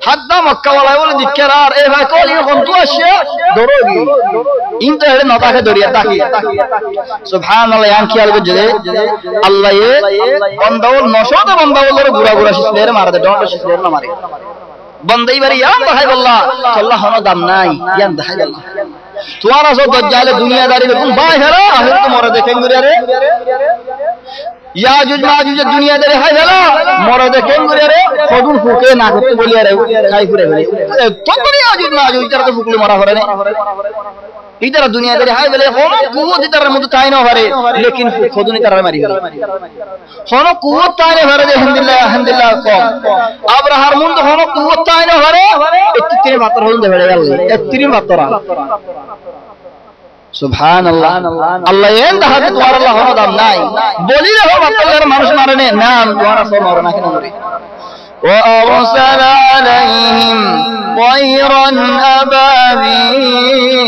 حتى مكة ولا يقول ذكرار إيه فايكول إن خنتوا أشياء دروجي إنت هذا نطاق دوريا داخل سبحان الله يان كيال بجده الله يه بندول نشاط بندول لرو غورا غورا شسلير مارا ده دون شسلير نا ماري بندي بري يان دهاي بالله الله هنا دم ناي يان دهاي بالله तुम्हारा सो दज्जाल दुनियादारी में तुम बाय है ना आखिर तुम्हारा देखेंगे रे याजुज माजुज दुनियादारी है ना मोरा देखेंगे रे खुदुन फूके ना करते बोलिए रे काई पूरे बोले तो बड़ी याजुज माजुज इधर तो फूकले मारा हो रहे इधर दुनियादारी है बोले होनो कुवत इधर मुझे ताई ना भरे लेकिन खुदुन इधर मारी होनो कुवत ताई ना भरे अल्हम्दुलिल्लाह को अब हर मुंद होनो कुवत ताई ना भरे इतने मात्र होने दे भरे इतने मात्र सुभान अल्लाह अल्लाह ये दहा तुम्हारा अल्लाह होना दाम नाई बोली रहो मतलब मानुष मारने नाम तुम्हारा सो मारना के नंबरी وأرسل عليهم طيرا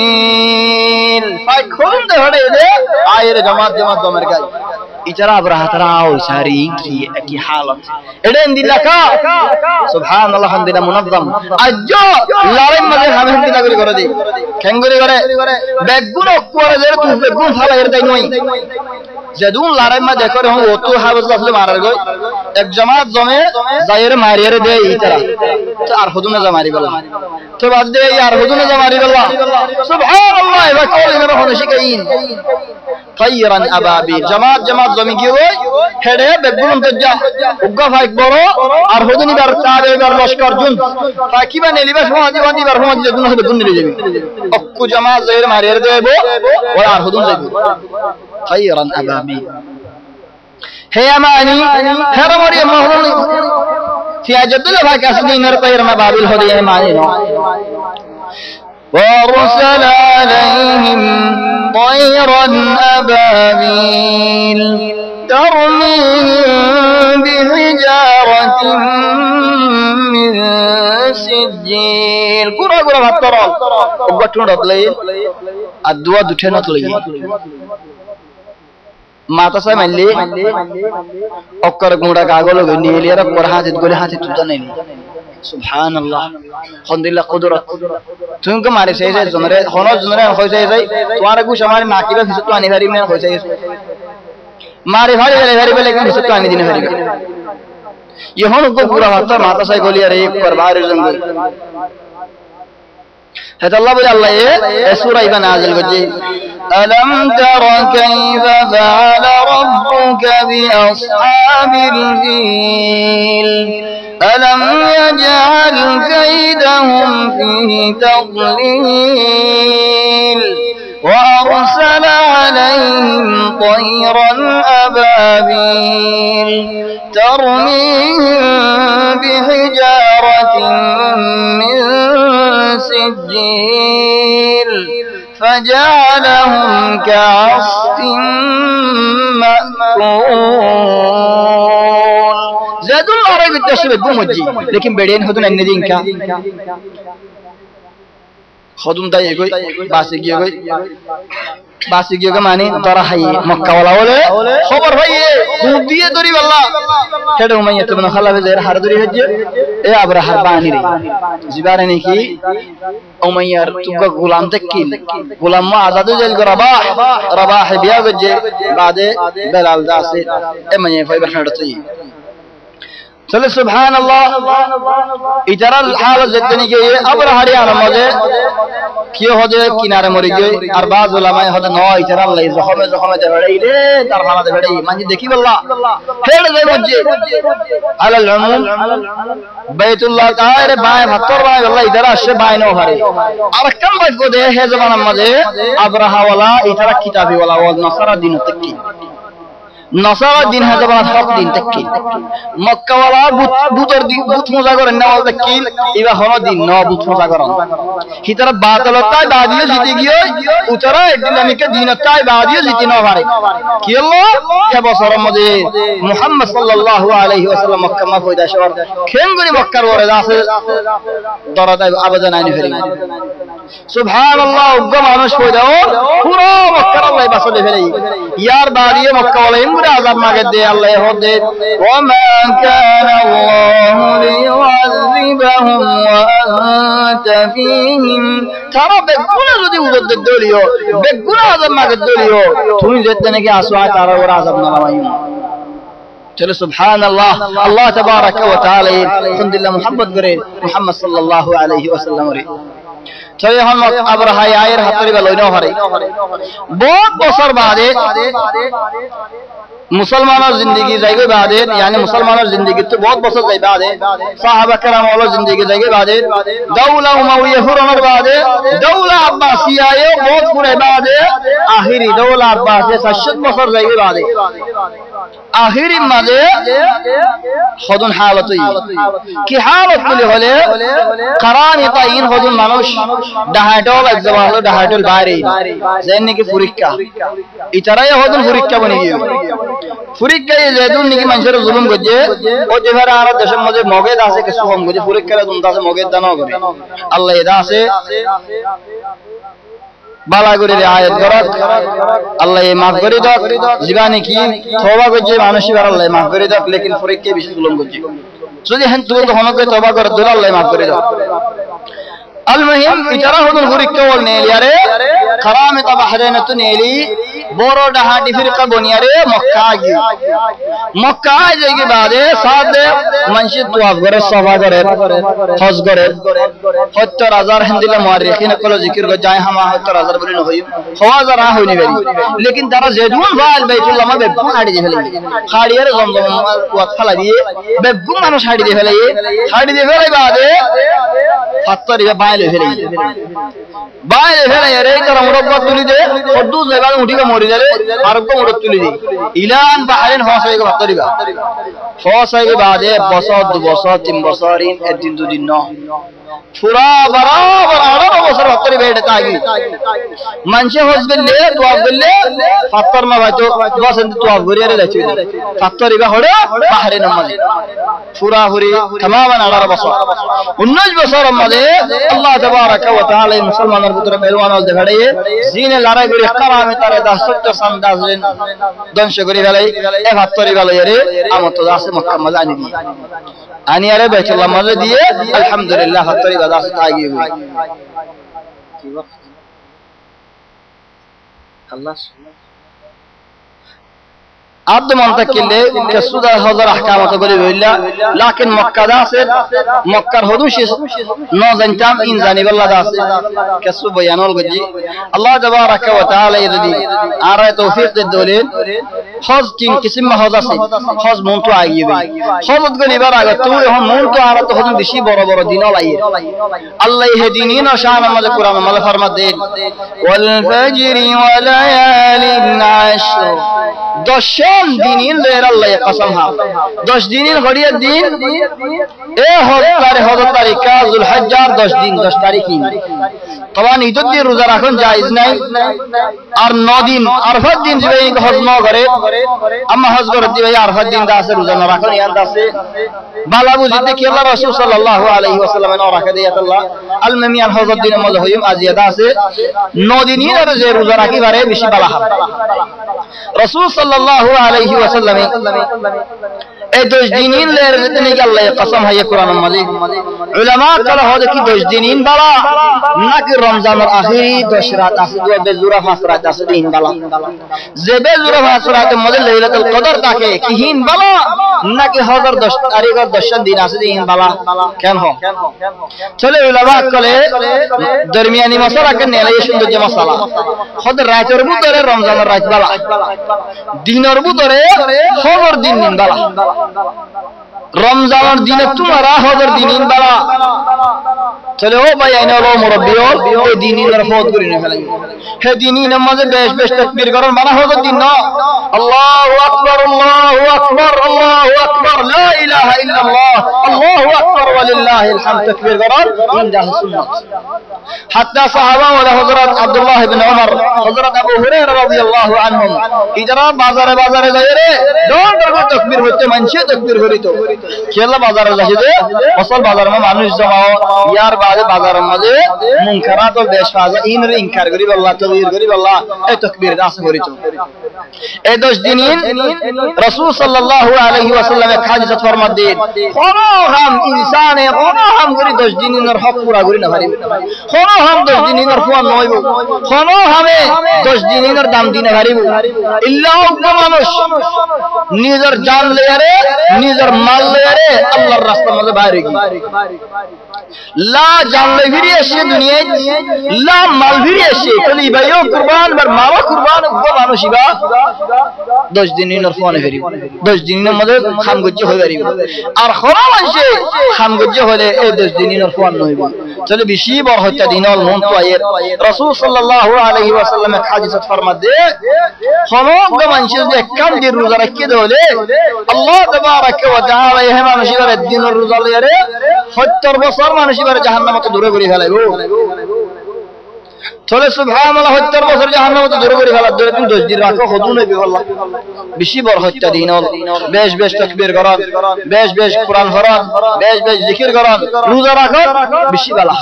أبابيل فايكون ده هذا आये रे जमात जमात तो अमेरिका ইতারা আবরাহা তারা আও সারি কি হালত এটা ইন্দিল্লাহ কা সুবহানাল্লাহ হামদুলিল্লাহ মুনাজ্জাম আজ্জো লড়াই মাঝে হামে হিন্দিলা করে দেই কেঙ্গুরি করে বেগুন করে যে তুই বেগুন ফালা এর দাই নই যেদুন লড়াই মাঝে করে ও তো হাবজ আসলে মারার গই এক জামাত জমে যায়ের মারিয়ারে দেই ইতারা তো আর হুদুনে জামারি বলা তো বাদ দে আর হুদুনে জামারি বলা সুবহানাল্লাহ ওয়া কওলিনা রহমান শিকাইন طيرا ابابيل জামাত জমি কি হই হেডে বেগুন দজ্জা উগ্গা ফাইক বড় আর হুদুনি বার তাবে বার লস্কর জুন ফাকিবা নেলিবা সমাজি বাদি বার সমাজি দুন হবে দুন নিয়ে যাবে অক্কু জামাত যায়ের মারিয়ারে দেব ও আর হুদুন যাবে طيرا ابابيل হে আমানি হেরা মরিয়ম মহরুন في أجد له كاسدين طيرا أبابيل هدي معني وأرسل عليهم طيرا أبابيل ترميهم بحجارة من سجيل كرة فترة وقتنا ربلين الدواء دتنا تلقي माता से मल्ली ओकर गुंडा कागल गनी लिया पर हाथ गोले हाथ तुदा नहीं सुभान अल्लाह अल्हम्दुलिल्लाह कुदरत तुम के मारे से जमरे होनो जमरे होय से तुम्हारे कुछ हमारे नाकीबा फिसत आने भरी में होय से मारे भारी भरी लेकिन फिसत आने दिन भरी ये होनो को पूरा होता माता से गोली अरे एक पर बाहर जंगल है तो अल्लाह बोले अल्लाह ये सूरह इबन नाजिल वजी ألم تر كيف فعل ربك بأصحاب الفيل ألم يجعل كيدهم في تضليل وأرسل عليهم طيرا أبابيل ترميهم بحجارة من سجيل فجعلهم كعصف مأكول زاد الله رأي التشبه بمجي لكن بعدين هدون الندين كا خدوم دا يقول बासी की मानी तोरा है मक्का वाला बोले खबर भाई ये खूब दिए तोरी वाला केडे उमैया तुमने खला बेजर हर दूरी है ए अबरा हर बानी रे जिबारे ने की उमैया तुका गुलाम तक की गुलाम मा आजाद जेल को रबाह बिया गजे बादे बेलाल दासे ए मने फाइबर खड़ती चले सुभान अल्लाह इधर हालत जितनी के ये अब हरियाणा मजे क्यों हो जाए किनारे मरी गए और बाज उलमाए होते नौ इधर ले जख्म दे बड़े ले तरफाना दे बड़े मांझी देखी बल्ला हेड दे मुझे अलल उमूम बैतुल्लाह तारे बाएं भत्तर बाएं बल्ला इधर अशे बाएं नो हरे और कम बात को दे है जमाना मजे अब्राहा वाला इधर किताबी वाला वो नसरा दिन तक की नसारा दिन है जब हक दिन तक की मक्का वाला बुतर दिन बुत मुजागर नवाल तक की इवा होना दिन नौ बुत मुजागर हितर बातलता दादियो जीती गियो उतरा इस्लामिक दीनता दादियो जीती न भारे कि अल्लाह के बसर मजे मुहम्मद सल्लल्लाहु अलैहि वसल्लम मक्का में होइदा शहर खेंगुरी मक्का रे दासे दरदा आबदन आनी फेरी सुभान अल्लाह उग्गा मानुष होइदा पूरा मक्का अल्लाह बसले फेरी यार दादियो मक्का वाला عذاب ما قد الله يهدد وما كان الله ليعذبهم وأنت فيهم ترى بقول ذي ودد الدوليو بقول عذاب ما قد دوليو توني جتنا كي أسوأ ترى ورعذاب نرايم चलो सुभान अल्लाह अल्लाह तबारक व तआला अल्हम्दुलिल्लाह मोहब्बत करे मुहम्मद सल्लल्लाहु अलैहि वसल्लम रे चले हम अब्राहा आयर हतरी बलोइनो हरे बहुत बसर बादे मुसलमानों जिंदगी जाएगी बादे यानी मुसलमानों जिंदगी तो बहुत बसर जाए बादे साहबा कराम वालों जिंदगी जाएगी बादे दौला उमविया हुरमर बादे दौला अब्बासिया ये बहुत पूरे बादे आखिरी दौला अब्बासिया सशद बसर जाएगी बादे आखिरी मजे खुदन हालत ही कि हालत मिले होले करान इताइन खुदन मानुष डहाटोल एक्जवालो डहाटोल बारे जैन की फुरिक्का इतरा ये खुदन फुरिक्का बनी गई फुरिक्का ये जैदुन निकी मंशर जुल्म गजे और जेहरा आरा दशम मजे मोगे दासे के सुहम गजे फुरिक्का रे दुंदा से मोगे दानो करे अल्लाह दासे বালা করে আয়াত করত আল্লাহ মাফ করে দাও জীবনে কি তওবা করছে মানুষ এবার আল্লাহ মাফ করে দাও লেকিন পরীক্ষা বেশি জুলুম করছে যদি হেন তুই তখন করে তওবা করে দিল আল্লাহ মাফ করে দাও المهم ইতারা হদন পরীক্ষা বল নেলিয়ারে কারামত বাহরাইনত নেলি বড় ডাহাটি ফিরকা বনিয়ারে মক্কা যাইগে বাদে সাদে মসজিদ তোয়াফ করে সফা করে হজ করে 70000 হিন্দিলে মুআররিখিন কল জিকির করে যায় হামা 70000 বলি নহই হাজার না হইনি বেরি লেকিন তারা জেদুন ফাল বাইতুল্লাহ মা বেগু হাড়ি দিয়ে ফেলে খাড়িয়ারে জমজম ওয়াত ফালা দিয়ে বেগু মানুষ হাড়ি দিয়ে ফেলে বাদে পাত্তর ইবা বাইলে ফেলে রে তারা মুরব্বা তুলি দে সদ্দু জায়গা উঠিকে মরি যাবে আর কো মুরব্বা তুলি দে ইলান বাহারেন হসাইকে পাত্তরিবা হসাইকে বাদে বছর 2 বছর 3 বছর একদিন দুদিন ন পুরা বরাবর 18 বছর পাত্তরি বেড়ে তাগি মানুষে হজ গেলে তোয়াব গেলে পাত্তর মা হয়তো বসন্ত তোয়াব গরিয়ারে যাচ্ছে পাত্তরিবা হড়ে বাহারে নামাজ পুরা হুরি तमाम 18 বছর 19 বছর মধ্যে আল্লাহ তাবারাক ওয়া তাআলা মুসলমানের ভিতরে পেলওয়ানল দেখাড়ে জিনে লড়াই করে কারামে তারে 10 সন্দাজেন ধ্বংস করে ফেলাই এ পাত্তরি ভালোয়ারে আমত আছে মক্কা মজা আনি দি আনিয়ারে বাইতুল্লাহ মজা দিয়ে আলহামদুলিল্লাহ পাত্তরি বাদা আছে আগিয়ে গই কি ওয়াক্ত আল্লাহ عبد منطق اللي كسودا هذا احكامات بلي ولا لكن مكه داسه مكه هدوش نو زنتام ان زاني بالله داسه كسو بيانول گجي الله تبارك وتعالى يدي اره توفيق الدولين حج كين قسم حج আছে حج মন তো আইবে হজত গনি বার আগে তুই এখন মন তো আর তো হদিন বেশি বড় বড় দিন লাই আল্লাহ হেদিনি না শান আমাদের কোরআন মাল ফরমাত দেন ওয়াল ফাজরি ওয়া লায়ালিন আশর 10 দিন লের আল্লাহ কসম হা 10 দিনের ঘড়িয়া দিন এ হজ তারিখ যুলহজ্জার 10 দিন 10 তারিখই তখন ঈদের দিন রোজা রাখুন জায়েজ নাই আর 9 দিন আরফাত দিন যে হজ ন করে আম্মা হজ করে দিবে আরফাত দিন দাসে রোজা না রাখুন ইয়ান দাসে বালা বুঝিতে কি আল্লাহ রাসূল সাল্লাল্লাহু আলাইহি ওয়াসাল্লাম না রাখে দিয়াত আল্লাহ আল মামিয়ান হজর দিনের মধ্যে হইম আজিয়াদা আছে 9 দিনের যে রোজা রাখি পারে বেশি বালা হবে রাসূল সাল্লাল্লাহু আলাইহি ওয়াসাল্লাম এই 10 দিন লের জিতনে কি আল্লাহ কসম হয় কোরআন মালিক উলামা কল হদে কি 10 দিন বালা নাকি রমজানের আখিরি 10 রাত আছে দুয়া বেজুরা 5 রাত আছে দিন বালা যে বেজুরা 5 রাতের মধ্যে লাইলাতুল কদর থাকে কি হিন বালা নাকি হজর 10 তারিখের 10 দিন আছে দিন বালা কেন হয় চলে উলামা কলে দরমিয়ানি মাসালা কে নেলাই সুন্দর যে মাসালা হদ রাতের ভিতরে রমজানের রাত বালা দিনের ভিতরে হজর দিন বালা রমজানের দিনে তোমারা হজর দিন বালা চলে ও ভাই আইনা লো মুরব্বিও এই দিনের ফত করি না ফেলাই হে দিনের নামাজে বেশ তাকবীর করেন মানে হজর দিন না আল্লাহু আকবার লা ইলাহা ইল্লাল্লাহ আল্লাহু আকবার ওয়ালিল্লাহিল হামদ তাকবীর করেন ইনদা সুন্নাত হাত্তা সাহাবা ওয়া হযরত আব্দুল্লাহ ইবনে ওমর হযরত আবু হুরায়রা রাদিয়াল্লাহু আনহুম ইজরা বাজারে যায় রে দৌড় করে তাকবীর হতে মানছে তাকবীর করিতো কেলা বাজারে যাইতে আসল বাজারে মানুষ জমাও ইয়ার বাদে বাজারের মধ্যে মুনকারাত ও বেশফাজা ইনর ইনকার করি আল্লাহ তাকবীর করি আল্লাহ এই তাকবীর দাস করিতো এই 10 দিন রাসূল সাল্লাল্লাহু আলাইহি ওয়াসাল্লাম হাদিসত ফরমাত দেন কোন হাম ইনসানে কোন হাম করি 10 দিনের হক পুরা করি না পারি কোন হাম 10 দিনের ফুয়া নইব কোন হামে 10 দিনের দাম দিনে পারিব ইল্লা মানুষ নিজের জান লয়ারে নিজের মাল লয়ারে আল্লাহর রাস্তার মধ্যে বাইরে গিয়ে লা জান লই ফিরে আসে দুনিয়ায় লা মাল ফিরে আসে কলি ভাইও কুরবান বার মাওয়া কুরবান গো মানুষিবা 10 দিনের ফোনে ফেরি 10 দিনের মধ্যে খামগজ্জ হয়ে পারিব আর খরা মানছে খামগজ্জ হলে এই 10 দিনের ফোন নইব চলে বেশি বড় হত্যা দিনল মন তো আয়ের রাসূল সাল্লাল্লাহু আলাইহি ওয়াসাল্লাম হাদিসত ফরমাত দে সমগ্র মানুষের যে কাম দিয়ে রোজা রাখতে হলে আল্লাহ তাবারাক ওয়া তাআলা এই মানুষের দিনের রোজা লইরে 70 বছর মানুষের জাহান্নাম থেকে দূরে করে ফেলাইবো চলে সুবহানাল্লাহ 70 বছর জাহান্নাম থেকে দূরে করে ফেলার জন্য তুমি 10 দিন রাখো হদু নবী আল্লাহ বেশি বড় হত্যা দিনল বেশ তাকবীর করেন বেশ কোরআন পড়েন বেশ জিকির করেন রোজা রাখো বেশি ভালো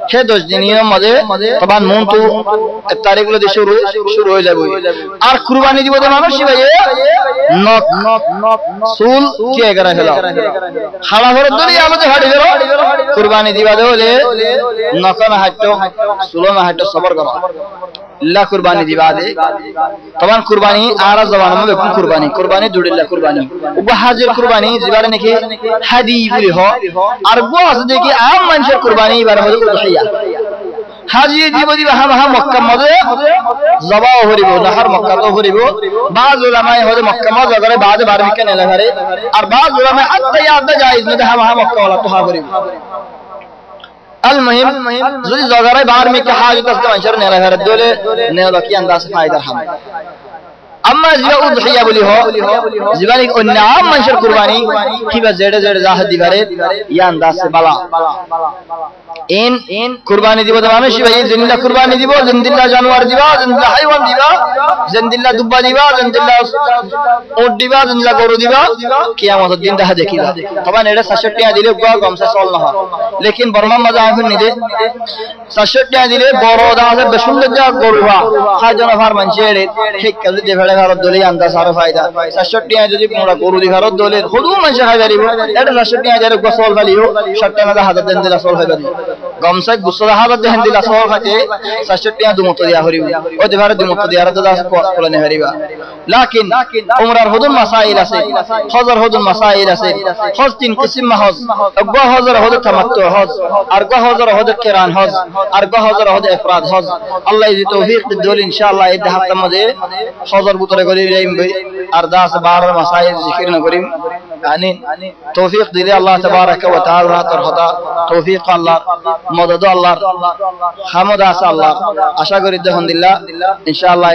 সে 10 দিনের মধ্যে তখন মন তো 1 তারিখ গুলো শুরু হয়ে যাবে আর কুরবানি দিব তো মানুষ ভাই নক চুল কে করা ফেলা খাড়া ঘরে দলি আলোতে হাঁটি গেল কুরবানি দিবা হলে নকন হাঁটো চুলন হাঁটো সবর করো লা কুরবানি দিবা দে তখন কুরবানি আর জবান মে কুরবানি জুড়িল্লা কুরবানি ও হাজির কুরবানি দিবারে নাকি হাদি বলি হ আর গো আছে দেখি আম মানুষের কুরবানি এবার হলো উদহিয়া হাজি দিব হা মক্কা মধ্যে জবাও হরিব নাহার মক্কা তো হরিব বাজ উলামায়ে হযে মক্কা মধ্যে করে বাদে বারবিকে নেলা করে আর বাজ উলামায়ে আত্তা জায়েজ না হা মক্কা ওয়ালা তো হা হরিব المهم যদি জগারায় বার মে কে হাজত আসতে মানুষের নেলা করে দলে নেলা কি আন্দাজ ফায়দা হাম আম্মা জিবা উদহিয়া বলি হ জিবানি অন্য আম মানুষের কুরবানি কিবা জেডে জাহাদ দিবারে ইয়া আন্দাজ সে বালা ইন কুরবানি দিব তো মানুষ ভাই জিন্দা কুরবানি দিব জিন্দিল্লা জানোয়ার দিবা জিন্দা হাইওয়ান দিবা জিন্দিল্লা দুব্বা দিবা জিন্দিল্লা ওট দিবা জিন্দিল্লা গরু দিবা কিয়ামতের দিন দেখা দেখিবা তখন এটা 66 টাকা দিলে গোয়া কমসে চল না হয় লেকিন বর্মা মজা এখন নিদে 66 টাকা দিলে বড় দাঁতে বেসুন্দর যা গরুয়া হাজন ফার মানছেড়ে ঠিক কাজে যে ফেলে ভারত দলে আন্দাজ আর ফায়দা 66 টাকা যদি মোরা গরু দি ভারত দলে খুদু মানছে খাই পারিব এটা 66 টাকা যারে গোসল ফালিও 60 টাকা হাজার দেন দিলা সল খাইবা গমসা গুসরা হাজার দেন দিলা সল খাতে 66 টাকা দুমত দিয়া হরিব ওই যে ভারত দুমত দিয়া তো দাস কোলানে হরিবা লাকিন উমরার হুদুন মাসাইল আছে হজর হুদুন মাসাইল আছে হজ তিন কিসম হজ গো হজর হজ তামাত্তু হজ আর গো হজর হজ কিরান হজ আর গো হজর হজ ইফরাদ হজ আল্লাহ যদি তৌফিক দেন ইনশাআল্লাহ এই হাফতার মধ্যে হজর বুতরে করি যাইম আর 10-12 মাসাইল জিকির না করিম আমিন তৌফিক দিলে আল্লাহ তাবারক ওয়া তাআলা তরহদা তৌফিক আল্লাহ মদদ আল্লাহ হামদ আছে আল্লাহ আশা করি আলহামদুলিল্লাহ ইনশাআল্লাহ